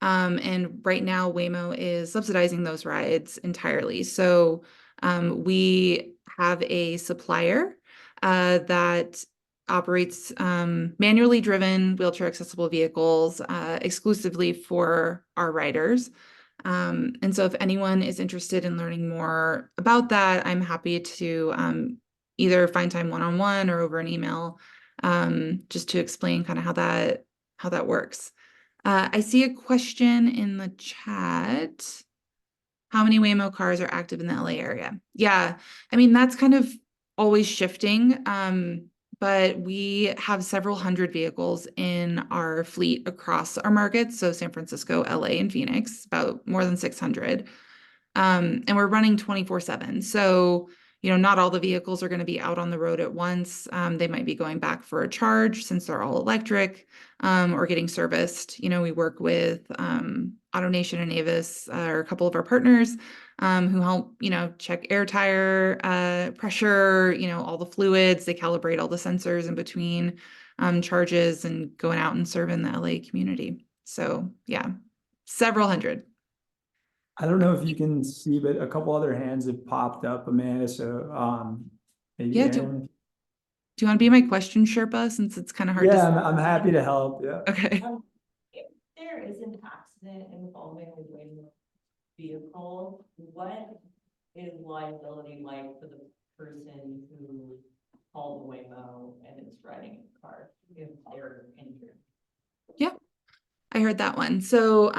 And right now Waymo is subsidizing those rides entirely. So we have a supplier that operates manually driven wheelchair accessible vehicles exclusively for our riders. And so if anyone is interested in learning more about that, I'm happy to either find time one-on-one or over an email, just to explain kind of how that works. I see a question in the chat. How many Waymo cars are active in the LA area? Yeah, I mean, that's kind of always shifting. But we have several hundred vehicles in our fleet across our markets. So San Francisco, LA, and Phoenix, about more than 600. And we're running 24/7. So, you know, not all the vehicles are going to be out on the road at once. They might be going back for a charge since they're all electric, or getting serviced. You know, we work with AutoNation and Avis, are a couple of our partners, who help, you know, check air tire pressure, you know, all the fluids. They calibrate all the sensors in between charges and going out and serving the LA community. So yeah. several hundred. I don't know if you can see, but a couple other hands have popped up, Amanda, so, maybe Yeah, Aaron. do you want to be my question Sherpa, since it's kind of hard Yeah, to? I'm happy to help, yeah. Okay. If there is an accident involving a Waymo vehicle, what is liability like for the person who called the Waymo and is riding in the car if they're injured? Yeah, I heard that one. So,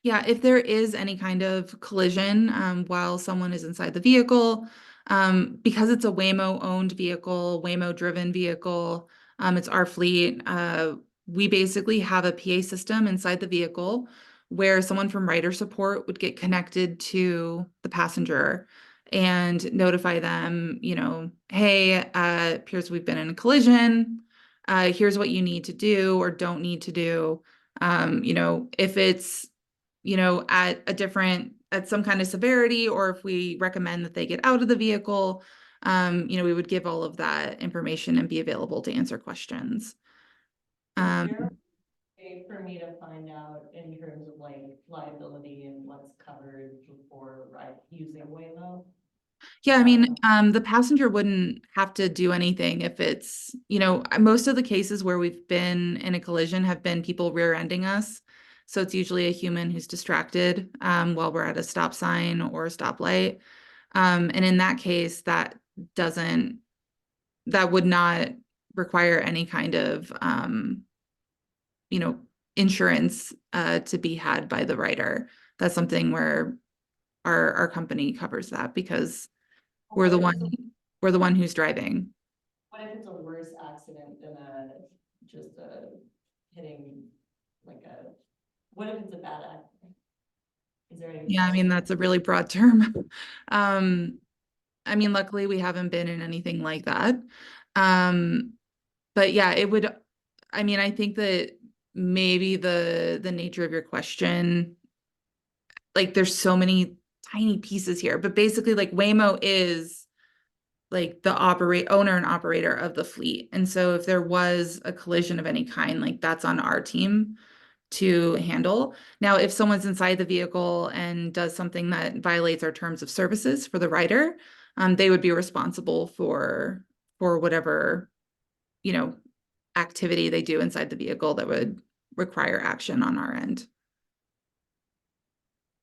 yeah, if there is any kind of collision, while someone is inside the vehicle, because it's a Waymo-owned vehicle, Waymo-driven vehicle, it's our fleet, we basically have a PA system inside the vehicle where someone from rider support would get connected to the passenger and notify them, you know, hey, appears we've been in a collision. Here's what you need to do or don't need to do. You know, if it's, you know, at some kind of severity, or if we recommend that they get out of the vehicle, you know, we would give all of that information and be available to answer questions. Is there a way for me to find out in terms of like liability and what's covered before using Waymo? Yeah, I mean, the passenger wouldn't have to do anything if it's, you know, most of the cases where we've been in a collision have been people rear-ending us. So it's usually a human who's distracted while we're at a stop sign or a stoplight. And in that case, that would not require any kind of, you know, insurance to be had by the rider. That's something where our company covers that because we're the one who's driving. What if it's a worse accident than just a hitting, what if it's a bad accident? Is there any? Yeah, I mean, that's a really broad term. I mean, luckily we haven't been in anything like that. But yeah, I mean, I think that maybe the nature of your question, like there's so many tiny pieces here, but basically like Waymo is like the owner and operator of the fleet. And so if there was a collision of any kind, like that's on our team to handle. Now, if someone's inside the vehicle and does something that violates our terms of services for the rider, they would be responsible for whatever, you know, activity they do inside the vehicle that would require action on our end.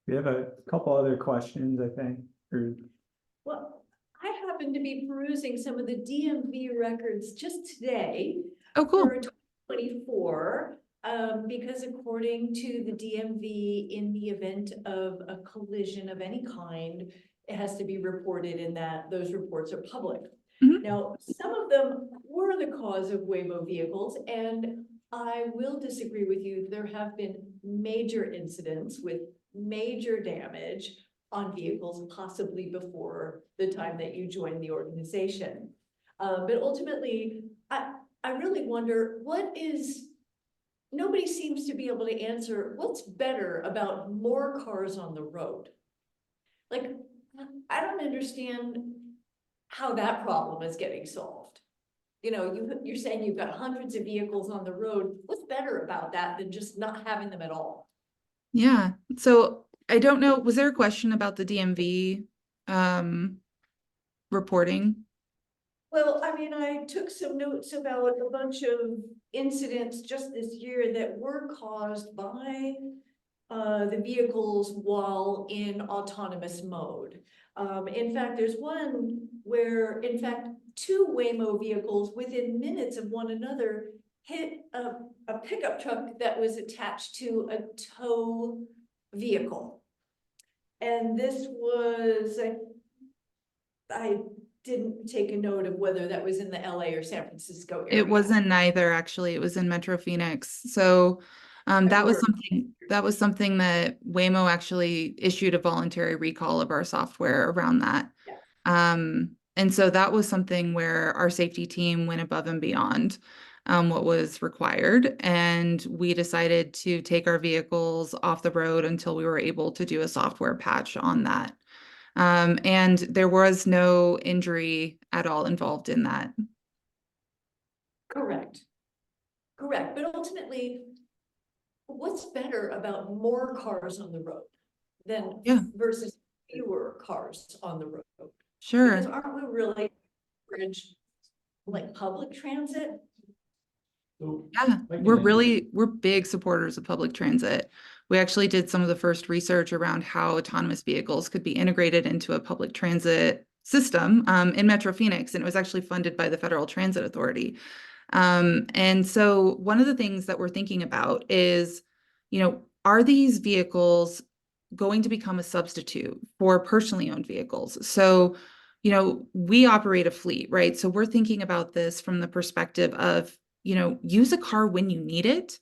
We have a couple other questions, I think, or Well, I happen to be perusing some of the DMV records just today. Oh, cool. For 2024, because according to the DMV, in the event of a collision of any kind, it has to be reported and that those reports are public. Mhm. Now, some of them were the cause of Waymo vehicles, and I will disagree with you. There have been major incidents with major damage on vehicles, possibly before the time that you joined the organization. But ultimately, I really wonder nobody seems to be able to answer what's better about more cars on the road. Like, I don't understand how that problem is getting solved. You know, you're saying you've got hundreds of vehicles on the road. What's better about that than just not having them at all? Yeah. So I don't know, was there a question about the DMV reporting? Well, I mean, I took some notes about a bunch of incidents just this year that were caused by the vehicles while in autonomous mode. In fact, there's one where, in fact, two Waymo vehicles within minutes of one another hit a pickup truck that was attached to a tow vehicle. And this was, I didn't take a note of whether that was in the LA or San Francisco area. It wasn't neither, actually. It was in Metro Phoenix. So that was something that Waymo actually issued a voluntary recall of our software around that. Yeah. And so that was something where our safety team went above and beyond what was required. And we decided to take our vehicles off the road until we were able to do a software patch on that. And there was no injury at all involved in that. Correct. But ultimately, what's better about more cars on the road than Yeah. versus fewer cars on the road? Sure. Because aren't we really bridge like public transit? Yeah, we're big supporters of public transit. We actually did some of the first research around how autonomous vehicles could be integrated into a public transit system in Metro Phoenix, and it was actually funded by the Federal Transit Authority. And so one of the things that we're thinking about is, are these vehicles going to become a substitute for personally owned vehicles? So, we operate a fleet, right? So we're thinking about this from the perspective of, use a car when you need it.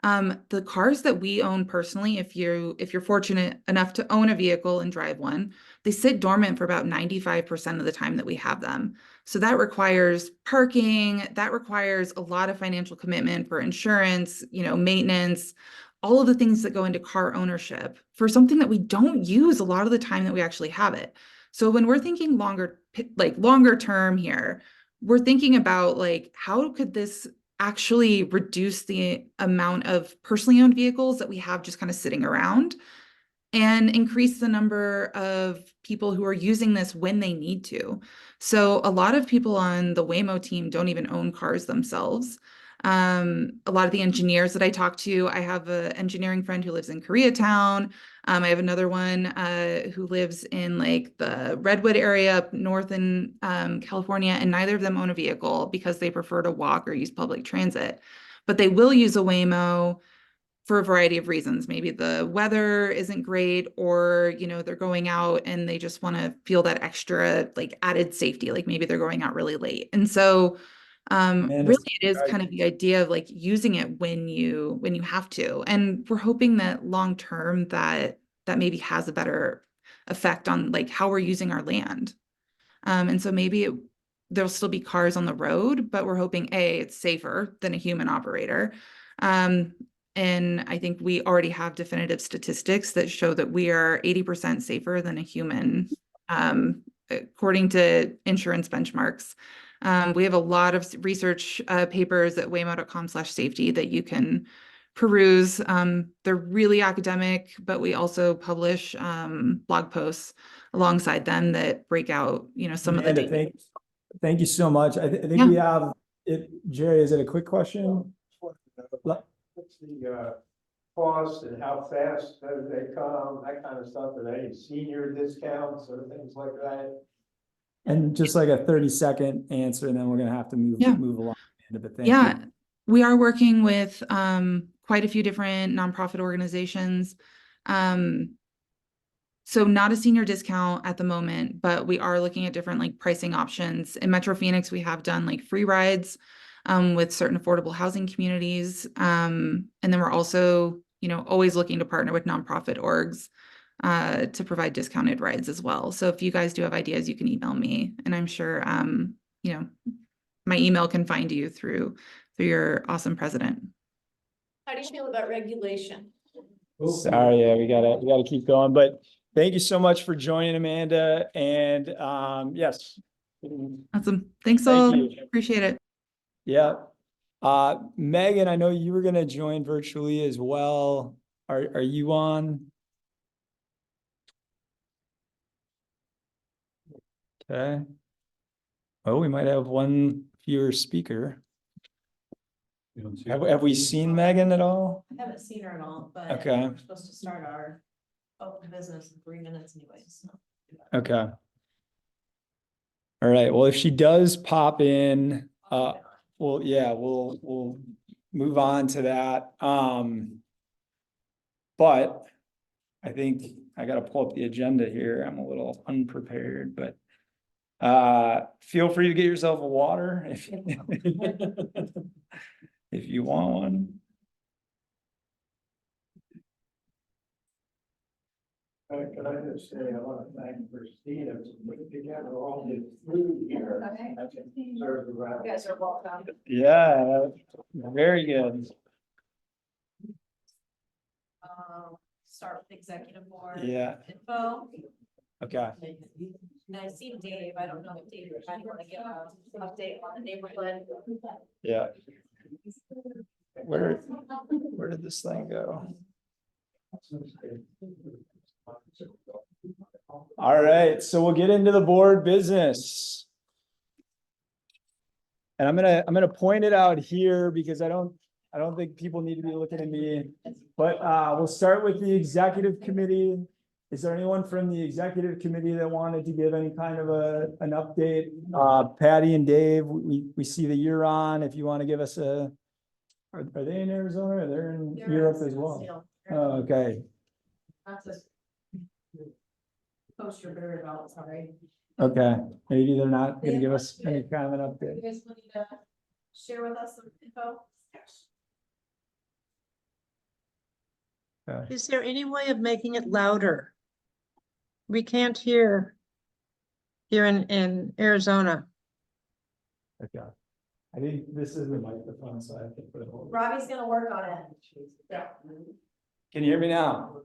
The cars that we own personally, if you're fortunate enough to own a vehicle and drive one, they sit dormant for about 95% of the time that we have them. So that requires parking, that requires a lot of financial commitment for insurance, maintenance, all of the things that go into car ownership for something that we don't use a lot of the time that we actually have it. So when we're thinking longer term here, we're thinking about how could this actually reduce the amount of personally owned vehicles that we have just kind of sitting around and increase the number of people who are using this when they need to. So a lot of people on the Waymo team don't even own cars themselves. A lot of the engineers that I talk to, I have an engineering friend who lives in Koreatown. I have another one who lives in the Redwood area up north in California, and neither of them own a vehicle because they prefer to walk or use public transit. But they will use a Waymo for a variety of reasons. Maybe the weather isn't great, or they're going out and they just want to feel that extra added safety, maybe they're going out really late. And so really it is kind of the idea of using it when you have to. And we're hoping that long term that maybe has a better effect on how we're using our land. And so maybe there'll still be cars on the road, but we're hoping it's safer than a human operator. And I think we already have definitive statistics that show that we are 80% safer than a human, according to insurance benchmarks. We have a lot of research papers at waymo.com/safety that you can peruse. They're really academic, but we also publish blog posts alongside them that break out, some Amanda, of the data. thank you so much. I think we have it. Jerry, is it a quick question? What's the cost and how fast do they come, that kind of stuff? Are there any senior discounts or things like that? And just like a 30-second answer, and then we're gonna have to move along. But thank you. We are working with quite a few different nonprofit organizations. So not a senior discount at the moment, but we are looking at different pricing options. In Metro Phoenix, we have done free rides with certain affordable housing communities. And then we're also, always looking to partner with nonprofit orgs to provide discounted rides as well. So if you guys do have ideas, you can email me, and I'm sure, my email can find you through your awesome president. How do you feel about regulation? Sorry, yeah, we gotta keep going, but thank you so much for joining, Amanda, and yes. Awesome. Thanks Thank all. you. Appreciate it. Yeah. Megan, I know you were gonna join virtually as well. Are you on? Okay. Oh, we might have one fewer speaker. Have we seen Megan at all? I haven't seen her at all, but Okay. we're supposed to start our open business in 3 minutes anyways. So. Okay. All right. Well, if she does pop in, well, yeah, we'll move on to that. But I think I gotta pull up the agenda here. I'm a little unprepared, but feel free to get yourself a water if if you want one. Can I just say, I want to thank Christina for putting together all this food here. Okay. I can serve around. You guys are welcome. Yeah, very good. Start with executive board. Yeah. Info. Okay. And I see Dave. I don't know if Dave, I want to give an update on the neighborhood. Yeah. Where did this thing go? All right, so we'll get into the board business. And I'm gonna point it out here because I don't think people need to be looking at me. But we'll start with the executive committee. Is there anyone from the executive committee that wanted to give any kind of an update? Patty and Dave, we see that you're on. If you want to give us are they in Arizona or they're in Europe as well? Oh, okay. Post your better about, sorry. Okay, maybe they're not gonna give us any kind of an update. You guys want to share with us some info? Okay. Is there any way of making it louder? We can't hear here in Arizona. Okay. I think this is the microphone, so I have to put it over. Robbie's gonna work on it. Yeah. Can you hear me now?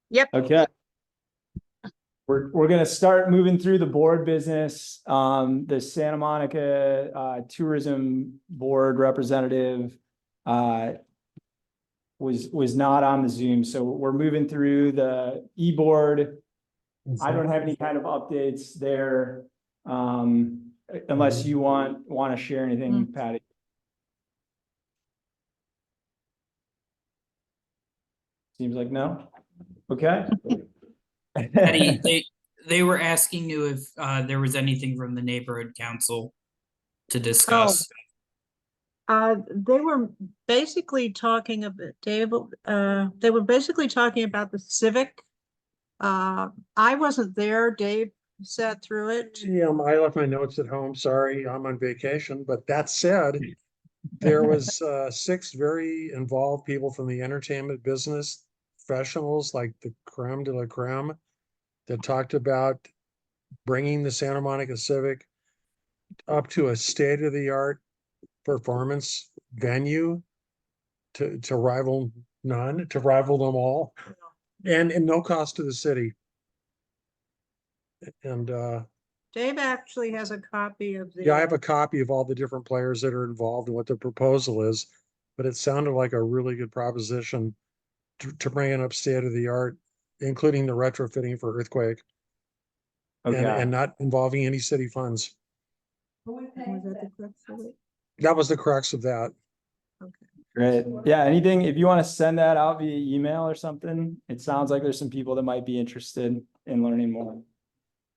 Yep. Okay. We're gonna start moving through the board business. The Santa Monica Tourism Board representative was not on the Zoom, so we're moving through the e-board. I don't have any kind of updates there, unless you want to share anything, Patty. Seems like no. Okay. Patty, they were asking you if there was anything from the neighborhood council to discuss. They were basically talking about they were basically talking about the civic. I wasn't there. Dave sat through it. Yeah, I left my notes at home. Sorry, I'm on vacation. But that said, there was 6 very involved people from the entertainment business, professionals like the creme de la creme, that talked about bringing the Santa Monica Civic up to a state-of-the-art performance venue to rival none, to rival them all, and no cost to the city. And Dave actually has a copy of the. yeah, I have a copy of all the different players that are involved and what the proposal is, but it sounded like a really good proposition to bring it up state of the art, including the retrofitting for earthquake. Okay. And not involving any city funds. Was that the crux of it? That was the crux of that. Great. Yeah, anything, if you want to send that out via email or something, it sounds like there's some people that might be interested in learning more.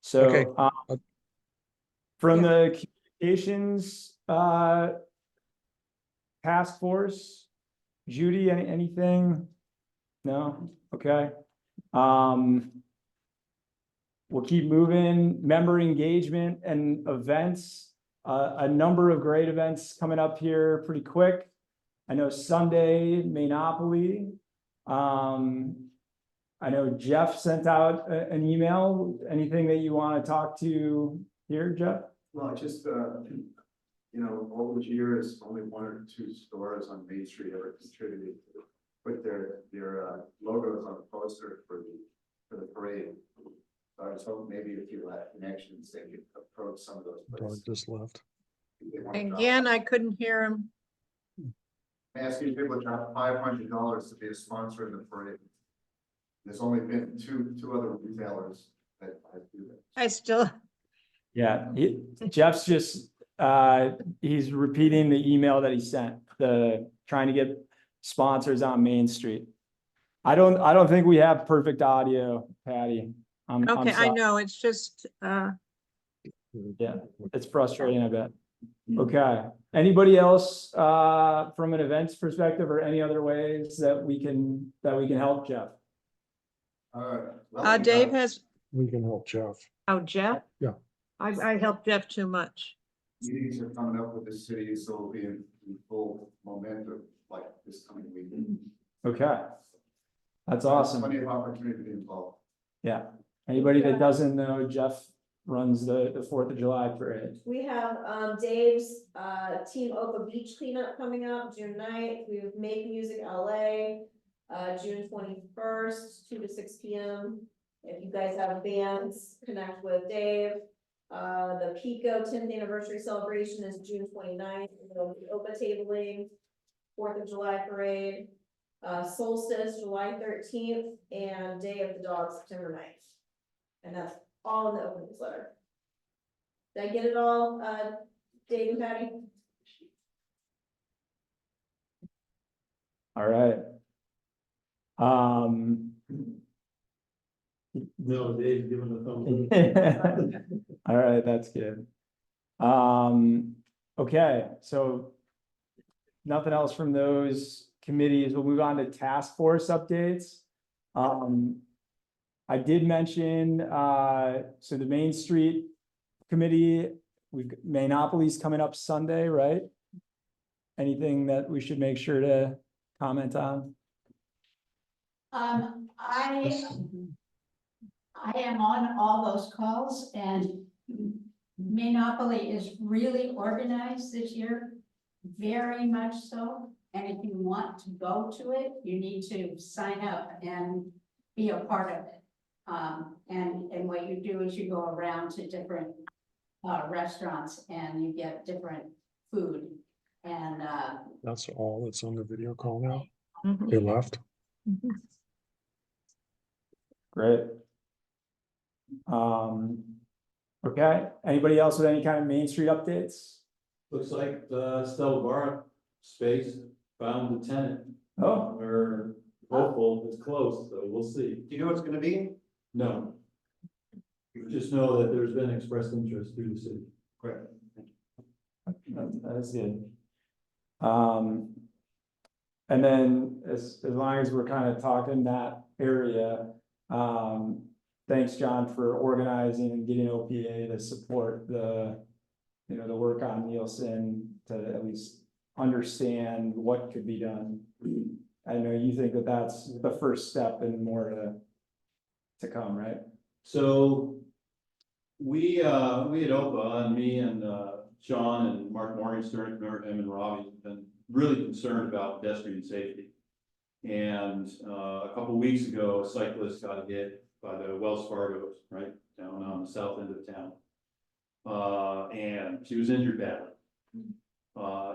So, Okay. From the communications task force, Judy, anything? No? Okay. We'll keep moving. Member engagement and events. A number of great events coming up here pretty quick. I know Sunday, Monopoly. I know Jeff sent out an email. Anything that you want to talk to here, Jeff? Well, just, over the years, only 1 or 2 stores on Main Street ever contributed to put their logos on the poster for the parade. So I was hoping maybe if you had connections, they could approach some of those places. Just left. Again, I couldn't hear him. I'm asking people to drop $500 to be a sponsor in the parade. There's only been two other retailers that do that. I still. Yeah, Jeff's just, he's repeating the email that he sent, trying to get sponsors on Main Street. I don't think we have perfect audio, Patty. I'm Okay, I sorry. know, it's just, Yeah, it's frustrating, I bet. Okay, anybody else, from an events perspective or any other ways that we can help Jeff? Dave has, We can help Jeff. oh, Jeff? Yeah. I helped Jeff too much. Meetings are coming up with the city, so we'll be in full momentum like this coming week. Okay, that's awesome. Plenty of opportunity to be involved. Yeah, anybody that doesn't know, Jeff runs the 4th of July parade. We have Dave's Team OPA Beach cleanup coming up June 9th. We have Make Music LA June 21st, 2 to 6 p.m. If you guys have bands, connect with Dave. The Pico 10th anniversary celebration is June 29th. There'll be OPA tabling. Fourth of July parade, solstice, July 13th, and Day of the Dog, September 9th. And that's all in the open newsletter. Did I get it all, Dave and Patty? All right. No, Dave's giving the thumbs up. All right, that's good. Okay, so nothing else from those committees. We'll move on to task force updates. I did mention, so the Main Street Committee, we've got Monopolies coming up Sunday, right? Anything that we should make sure to comment on? I am on all those calls, and Monopoly is really organized this year, very much so. And if you want to go to it, you need to sign up and be a part of it. And what you do is you go around to different restaurants and you get different food. And That's all that's on the video call now. They left. Great. Okay, anybody else with any kind of Main Street updates? Looks like Stella Bar space found the tenant. Oh, We're hopeful it's close, so we'll see. Do you know what's gonna be? No. Just know that there's been expressed interest through the city. Great. that's good. And then as long as we're kind of talking that area, thanks, John, for organizing and getting OPA to support the, the work on Nielsen to at least understand what could be done. I know you think that that's the first step and more to come, right? So we at OPA, and me and Sean and Mark Morgenstern, remember him, and Robbie, have been really concerned about pedestrian safety. And a couple weeks ago, a cyclist got hit by the Wells Fargo's, right down on the south end of town. And she was injured badly.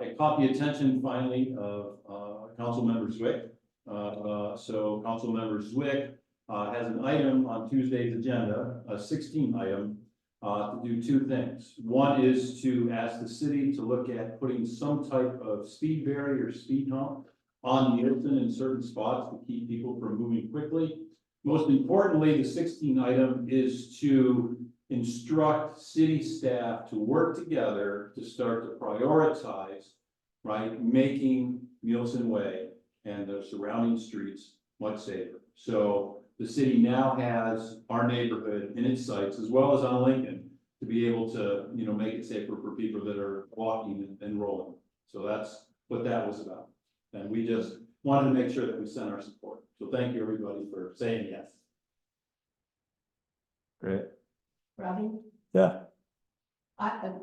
It caught the attention finally of Councilmember Zwick. So Councilmember Zwick has an item on Tuesday's agenda, a 16 item, to do two things. One is to ask the city to look at putting some type of speed barrier, speed hump on Nielsen in certain spots to keep people from moving quickly. Most importantly, the 16 item is to instruct city staff to work together to start to prioritize, right, making Nielsen Way and the surrounding streets much safer. So the city now has our neighborhood in its sights, as well as on Lincoln, to be able to, make it safer for people that are walking and rolling. So that's what that was about. And we just wanted to make sure that we sent our support. So thank you, everybody, for saying yes. Great. Robbie? Yeah.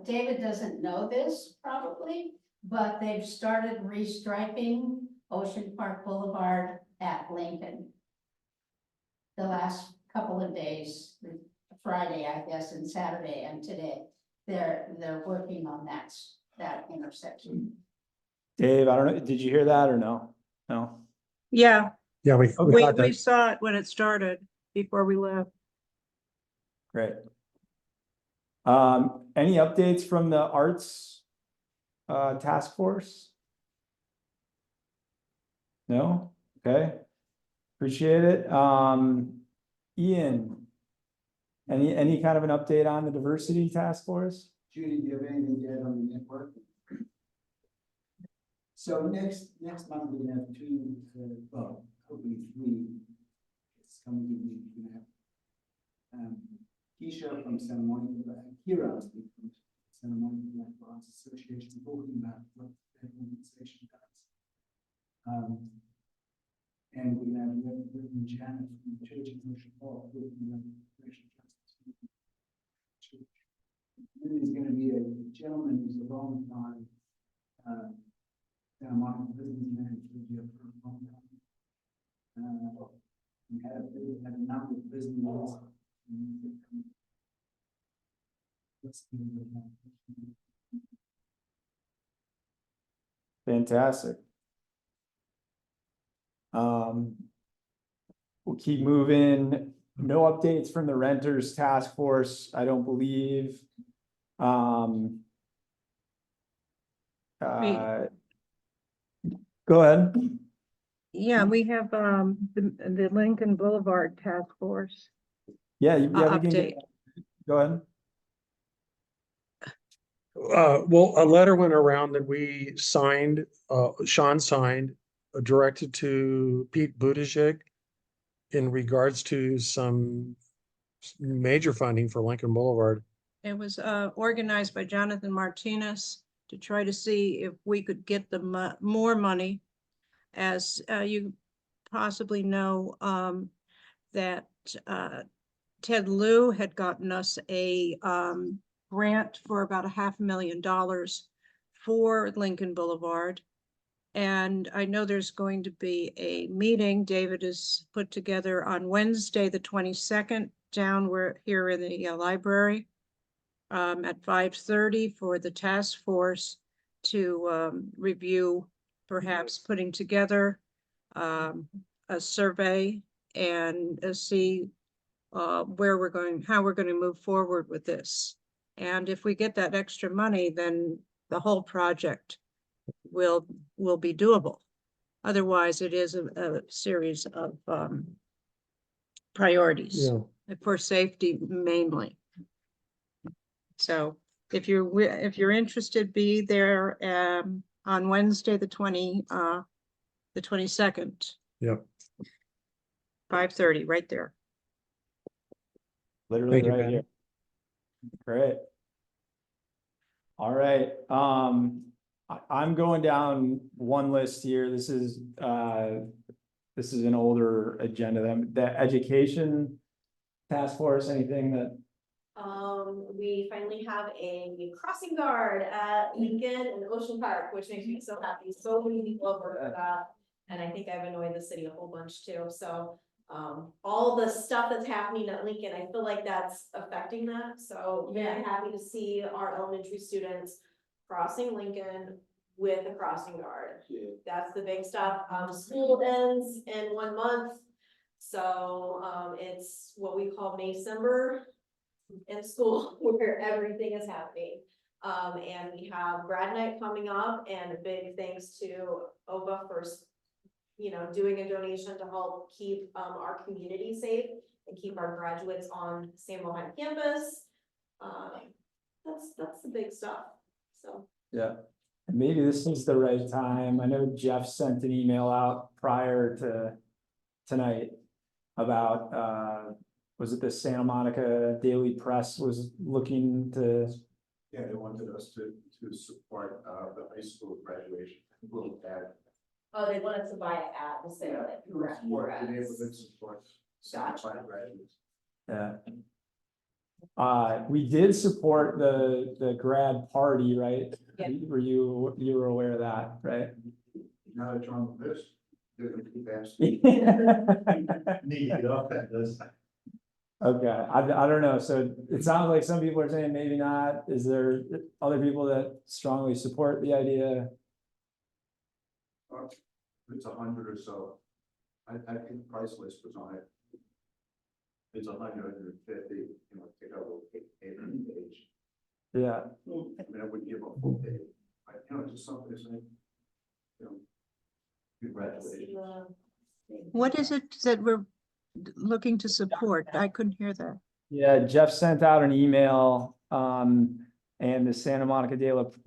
David doesn't know this probably, but they've started restriping Ocean Park Boulevard at Lincoln. The last couple of days, Friday, I guess, and Saturday and today, they're working on that intersection. Dave, I don't know, did you hear that or no? No? Yeah, we got that. saw it when it started, before we left. Great. Any updates from the arts task force? No? Okay. Appreciate it. Ian, any kind of an update on the diversity task force? Judy, do you have anything to add on the network? So next month, we're gonna have two, hopefully three. It's coming to me, we're gonna have Keisha from Santa Monica, Kira from Santa Monica Black Arts Association, talking about what that organization does. And we're gonna have Reverend Janet from the Church of Ocean Park, talking about racial justice. Then there's gonna be a gentleman who's a long time, Santa Monica businessman, who's been here for a long time. We had a number of businesses. Fantastic. We'll keep moving. No updates from the renters task force, I don't believe. Go ahead. Yeah, we have, the Lincoln Boulevard Task Force. Yeah, we can get, go ahead. Well, a letter went around that we signed, Sean signed, directed to Pete Buttigieg in regards to some major funding for Lincoln Boulevard. It was organized by Jonathan Martinez to try to see if we could get the more money. As you possibly know, that Ted Lieu had gotten us a grant for about $500,000 for Lincoln Boulevard. And I know there's going to be a meeting David has put together on Wednesday, the 22nd, down here in the library at 5:30 for the task force to review, perhaps putting together a survey and see where we're going, how we're going to move forward with this. And if we get that extra money, then the whole project will be doable. Otherwise, it is a series of priorities for safety mainly. So if you're interested, be there on Wednesday, the 22nd. Yep. 5:30, right there. Literally Thank you, right Ben. here. Great. All right, I'm going down one list here. This is an older agenda. The education task force, anything that, We finally have a crossing guard at Lincoln and Ocean Park, which makes me so happy. So many people have worked for that. And I think I've annoyed the city a whole bunch too. So all the stuff that's happening at Lincoln, I feel like that's affecting that. So very happy to see our elementary students crossing Lincoln with a crossing guard. That's the big stuff. School ends in 1 month. So it's what we call Maycember in school where everything is happening. And we have grad night coming up, and a big thanks to OPA for, doing a donation to help keep our community safe and keep our graduates on San Mohan campus. That's the big stuff. So yeah, maybe this is the right time. I know Jeff sent an email out prior to tonight about, was it the Santa Monica Daily Press was looking to? Yeah, they wanted us to support the high school graduation. Little ad. oh, they wanted to buy an ad to say that. Support. Gotcha. Graduates. Yeah. We did support the grad party, right? Yeah. You were aware of that, right? Now that you're on the list, they're gonna keep asking. Need to get off that list. Okay, I don't know, so it sounds like some people are saying maybe not. Is there other people that strongly support the idea? It's 100 or so. I think the price list was on it. It's 150, take out a page. Yeah. I mean, I wouldn't give a full page. It's just something to say. Congratulations. What is it that we're looking to support? I couldn't hear that. Yeah, Jeff sent out an email, and the Santa Monica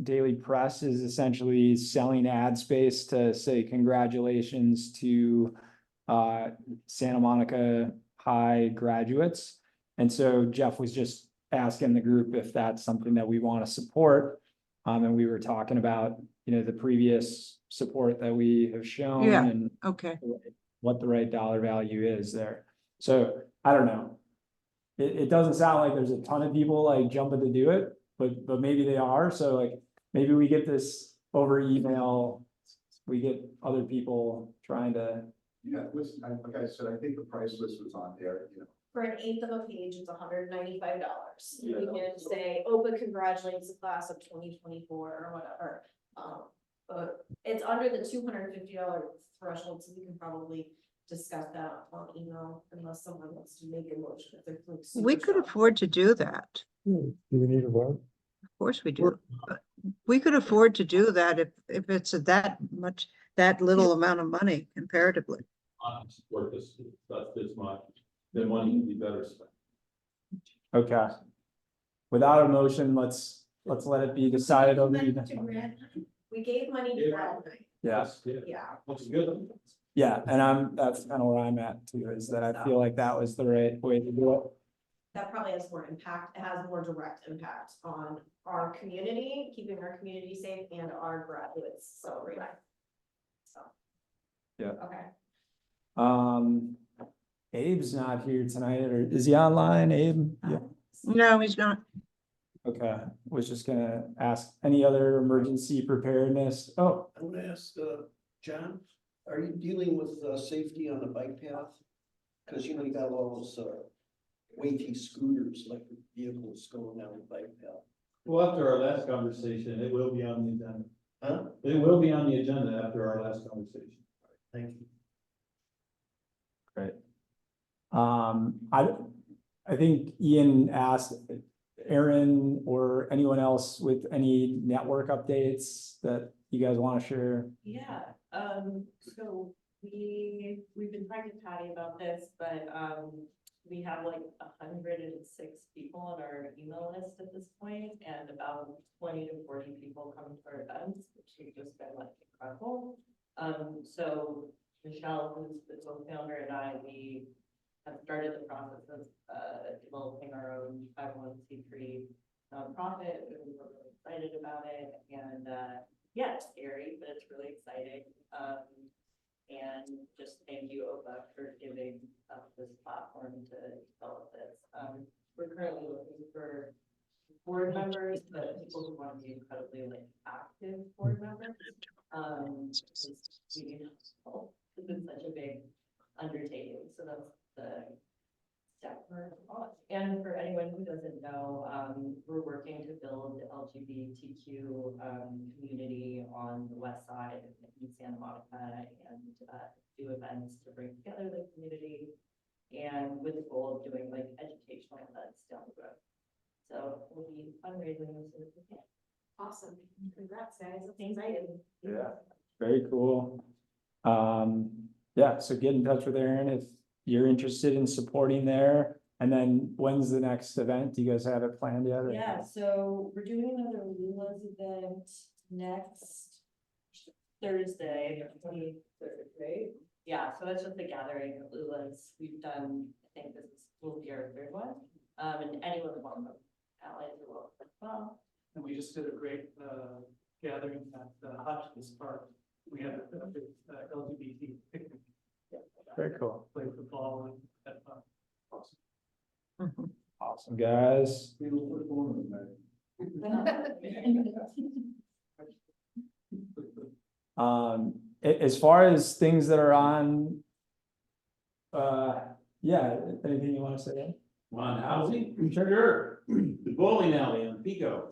Daily Press is essentially selling ad space to say congratulations to Santa Monica High graduates. And so Jeff was just asking the group if that's something that we want to support. And we were talking about, the previous support that we have shown and Okay. what the right dollar value is there. So I don't know. It doesn't sound like there's a ton of people like jumping to do it, but maybe they are. So like maybe we get this over email, we get other people trying to. Yeah, listen, like I said, I think the price list was on there, For an eighth of a page, it's $195. You can say, OPA congratulates the class of 2024 or whatever. but it's under the $250 threshold, so we can probably discuss that on email unless someone wants to make a motion. If they're like super We could shocked. afford to do that. Do we need a vote? Of course we do. But we could afford to do that if it's that much, that little amount of money comparatively. I support this, that's this much, the money can be better spent. Okay. Without a motion, let's let it be decided over the. We gave money to grad night. Yeah, Yeah. Looks good. yeah, and that's kind of where I'm at too, is that I feel like that was the right way to do it. That probably has more impact. It has more direct impact on our community, keeping our community safe and our graduates celebrating. So. Yeah. Okay. Abe's not here tonight, or is he online, Abe? Yeah. No, he's not. Okay, was just gonna ask, any other emergency preparedness? Oh, I want to ask, John, are you dealing with, safety on the bike path? Cause you know, you got all those, weighty scooters, like vehicles going down the bike path. Well, after our last conversation, it will be on the agenda. Huh? It will be on the agenda after our last conversation. Thank you. great. I think Ian asked Aaron or anyone else with any network updates that you guys want to share. Yeah, so we've been talking to Patty about this, but, we have like 106 people on our email list at this point, and about 20 to 40 people coming to our events, which has just been like incredible. So Michelle, who's the co-founder, and I, we have started the process of developing our own 501c3 nonprofit, and we're really excited about it. And yeah, it's scary, but it's really exciting. And just thank you, OPA, for giving us this platform to develop this. We're currently looking for board members, but people who want to be incredibly like active board members. It's been such a big undertaking, so that's the step for us. And for anyone who doesn't know, we're working to build the LGBTQ community on the west side in Santa Monica, and do events to bring together the community, and with the goal of doing like educational events down the road. So we'll be fundraising as soon as we can. Awesome. Congrats, guys. That's exciting. Yeah, very cool. Yeah, so get in touch with Aaron if you're interested in supporting there. And then when's the next event? Do you guys have it planned yet? or- Yeah, so we're doing another Lula's event next Thursday, the 23rd, right? Yeah, so that's just the gathering of Lula's. We've done, I think will be our third one. And anyone welcome, allies are welcome as well. And we just did a great, gathering at, Hotchkiss Park. We had a big, LGBT picnic. Very cool. Played football and had fun. Awesome. Awesome, guys. As far as things that are on. Yeah, anything you want to say? On housing, sure, the bowling alley on Pico.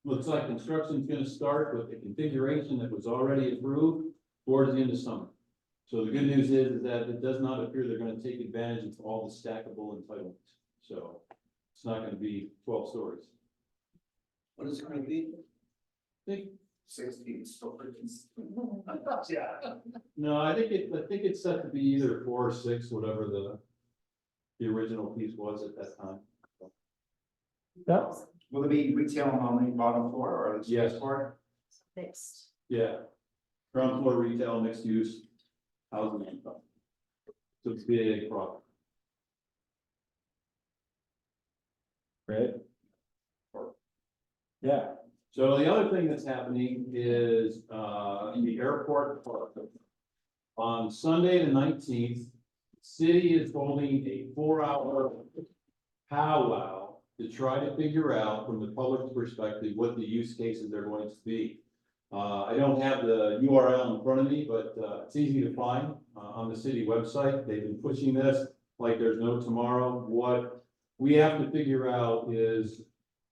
Looks like construction's gonna start with the configuration that was already approved towards the end of summer. So the good news is that it does not appear they're gonna take advantage of all the stackable entitlements. So it's not gonna be 12 stories. What is it gonna be? Think 16 stories. Yeah. No, I think it's set to be either 4 or 6, whatever the original piece was at that time. Yeah. Will it be retail on the bottom floor or the Yes. space floor? Fixed. Yeah. Ground floor retail, mixed use, housing and stuff. So it's big product. Great. Yeah. So the other thing that's happening is, in the airport park. On Sunday, the 19th, city is holding a 4-hour powwow to try to figure out from the public's perspective what the use cases are going to be. I don't have the URL in front of me, but it's easy to find on the city website. They've been pushing this like there's no tomorrow. What we have to figure out is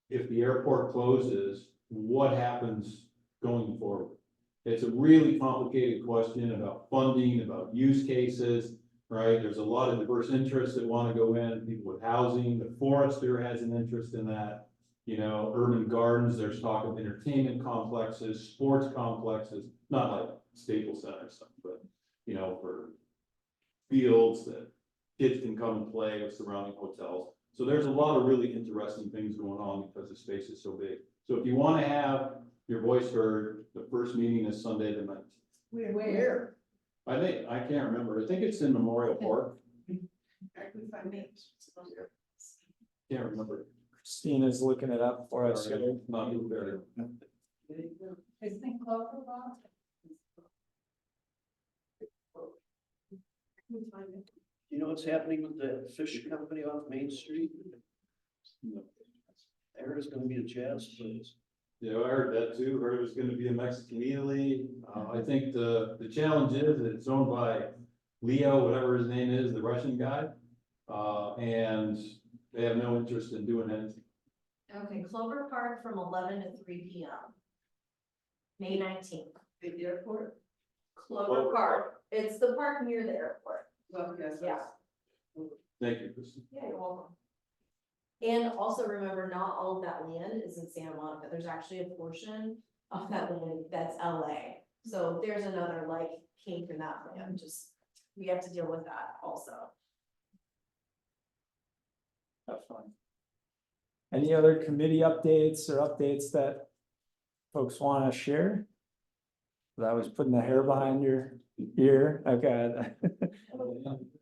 if the airport closes, what happens going forward? It's a really complicated question about funding, about use cases, right? There's a lot of diverse interests that want to go in, people with housing, the forester has an interest in that. You know, urban gardens, there's talk of entertainment complexes, sports complexes, not like Staples Center stuff, but, you know, for fields that kids can come and play with surrounding hotels. So there's a lot of really interesting things going on because the space is so big. So if you want to have your voice heard, the first meeting is Sunday the 19th. Where? I can't remember. I think it's in Memorial Park. Can't remember. Christina's looking it up for us. Not very. Isn't Clover Box? You know what's happening with the fish company off Main Street? I heard it's gonna be a jazz place. Yeah, I heard that too. Heard it was gonna be a Mexican Italy. I think the challenge is that it's owned by Leo, whatever his name is, the Russian guy. And they have no interest in doing anything. Okay, Clover Park from 11 to 3 p.m. May 19th. The airport? Clover Park. It's the park near the airport. Well, yes. Yeah. Thank you, Kristen. Yeah, you're welcome. And also remember, not all of that land is in Santa Monica. There's actually a portion of that land that's LA. So there's another like kink in that land. Just, we have to deal with that also. That's fine. Any other committee updates or updates that folks want to share? That was putting the hair behind your ear. Okay.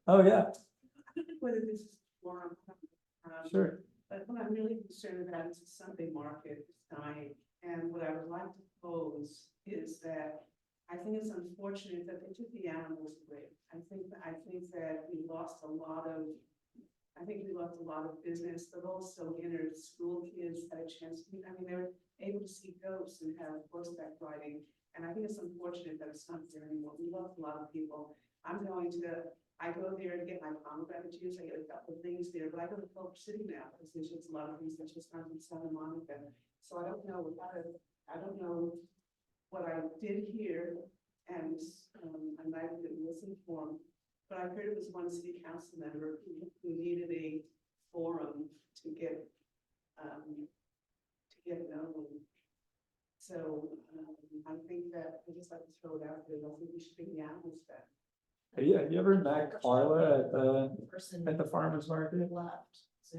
Oh, yeah, I don't know whether this is forum. sure. But what I'm really concerned about is the Sunday market this night. And what I would like to pose is that I think it's unfortunate that they took the animals away. I think that we lost a lot of business, but also inner school kids had a chance to, I mean, they were able to see ghosts and have horseback riding. And I think it's unfortunate that it's not there anymore. We lost a lot of people. I go there to get my pomegranate juice. I get a couple of things there, but I go to Culver City now because there's just a lot of things that just aren't in Santa Monica. So I don't know what I did here, and I might have been misinformed. But I heard it was one city council member who needed a forum to get known. So I think that I just like to throw it out there. I think we should bring the animals back. Yeah, you ever met Carla at the farmer's market? Left. So.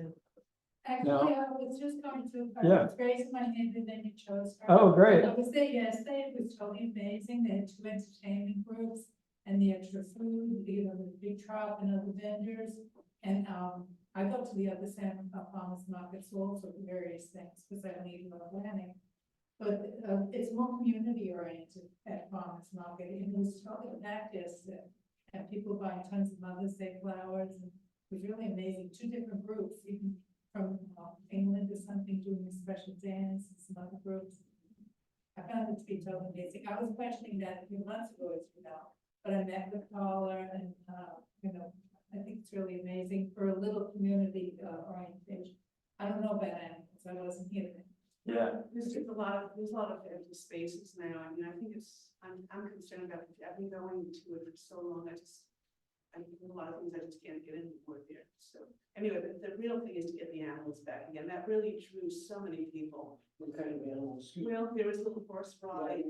Actually, I was just going to, Yeah. raising my hand and then you chose her. Oh, great. I was there yesterday, it was totally amazing, they had 2 entertainment groups and the extra food, the big truck and other vendors. And, I go to the other Santa farmers markets also for various things, because I don't eat a lot of planning. But, it's more community oriented at farmers market, and it was totally packed yesterday. And people buying tons of Mother's Day flowers, and it was really amazing, 2 different groups, even from England or something, doing a special dance and some other groups. I found it to be totally amazing. I was questioning that a few months ago, as you know, but I met with caller and, I think it's really amazing for a little community orientation. I don't know about animals, I wasn't here then. Yeah. There's a lot of empty spaces now. I mean, I think I'm concerned about it. I've been going to it for so long. I do a lot of things I just can't get anymore there. So anyway, the real thing is to get the animals back again. That really drew so many people. What kind of animals? Well, there was a little horse ride.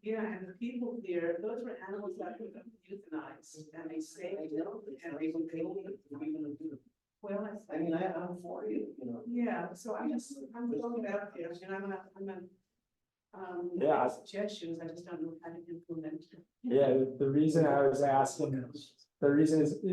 Yeah, and the people there, those were animals that were euthanized and they saved them and they were paid. Well, I'm for you, you know. Yeah, so I'm going out there and Yeah. suggestions, I just don't know how to implement. Yeah, the reason I was asking, the reason is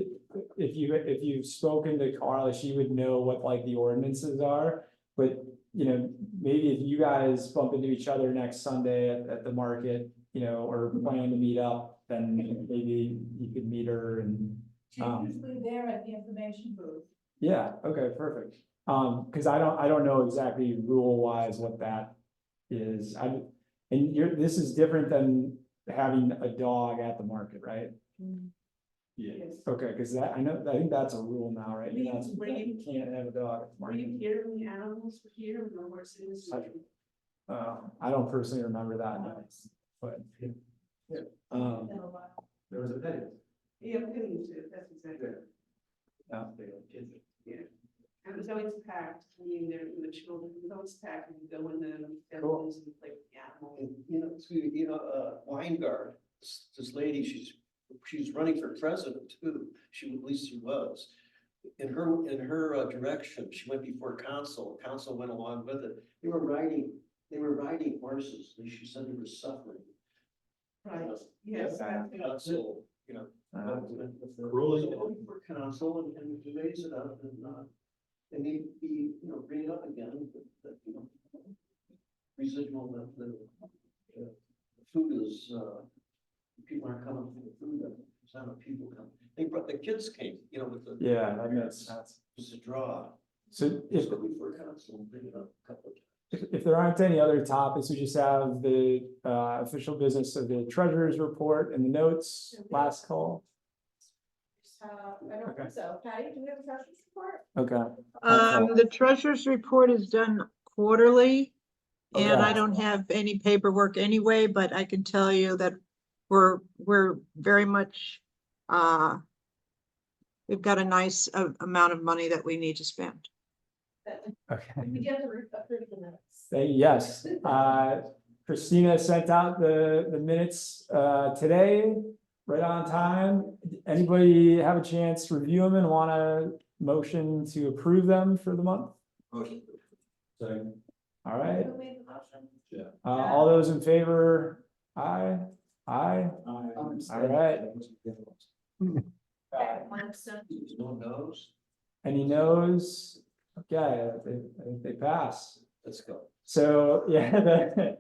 if you've spoken to Carla, she would know what like the ordinances are. But, maybe if you guys bump into each other next Sunday at the market, or plan to meet up, then maybe you could meet her and. She's usually there at the information booth. Yeah, okay, perfect. Cause I don't know exactly rule wise what that is. This is different than having a dog at the market, right? Yes. Okay, cause I think that's a rule now, right? You can't have a dog at the Were you market. here when the animals were here, when the horses? I don't personally remember that, no, but. Um, There was a penny. Yeah, pennies too, that's exactly. Yeah, and it was always packed, I mean, there were the children, it was always packed, and you go in the families and play with the animals. Weingard, this lady, she's running for president too. At least she was. In her direction, she went before council went along with it. They were riding horses, and she said they were suffering. Right, yes. So, Really? for council and raise it up and, they need to be, bring it up again, but, residual, the food is, people aren't coming for the food, there's not enough people coming. They brought, the kids came, with the. yeah, that makes sense. It's a draw. So if, So before council, bring it up a couple of times. if there aren't any other topics, we just have the official business of the treasurer's report and the notes, last call. I don't think so. Patty, do we have a treasurer's report? Okay. The treasurer's report is done quarterly. And I Okay. don't have any paperwork anyway, but I can tell you that we're very much, we've got a nice amount of money that we need to spend. Okay. We have to approve the minutes. Yes, Christina sent out the minutes today, right on time. Anybody have a chance to review them and want a motion to approve them for the month? Motion. Second. All right, Who made the motion? Yeah. all those in favor? Aye. All right. One abstention. No knows? Any no's? Okay, I think they pass. Let's go. So, yeah, the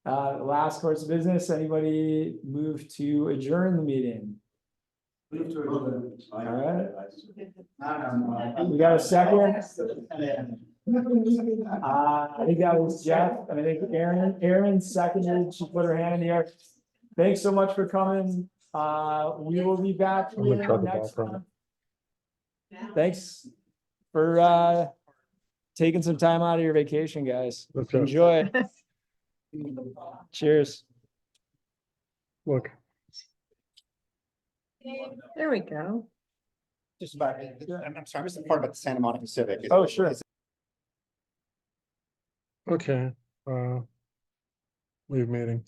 last course of business, anybody move to adjourn the meeting? Move to adjourn. All right, I don't know. we got a second? I think that was Jeff, and I think Aaron seconded, she put her hand in the air. Thanks so much for coming. We will be back I'm gonna try the next background. time. Thanks for taking some time out of your vacation, guys. Okay. Enjoy. Cheers. Look. There we go. Just about, I'm sorry, I missed the part about the Santa Monica Civic. Oh, sure. Okay, leave meeting.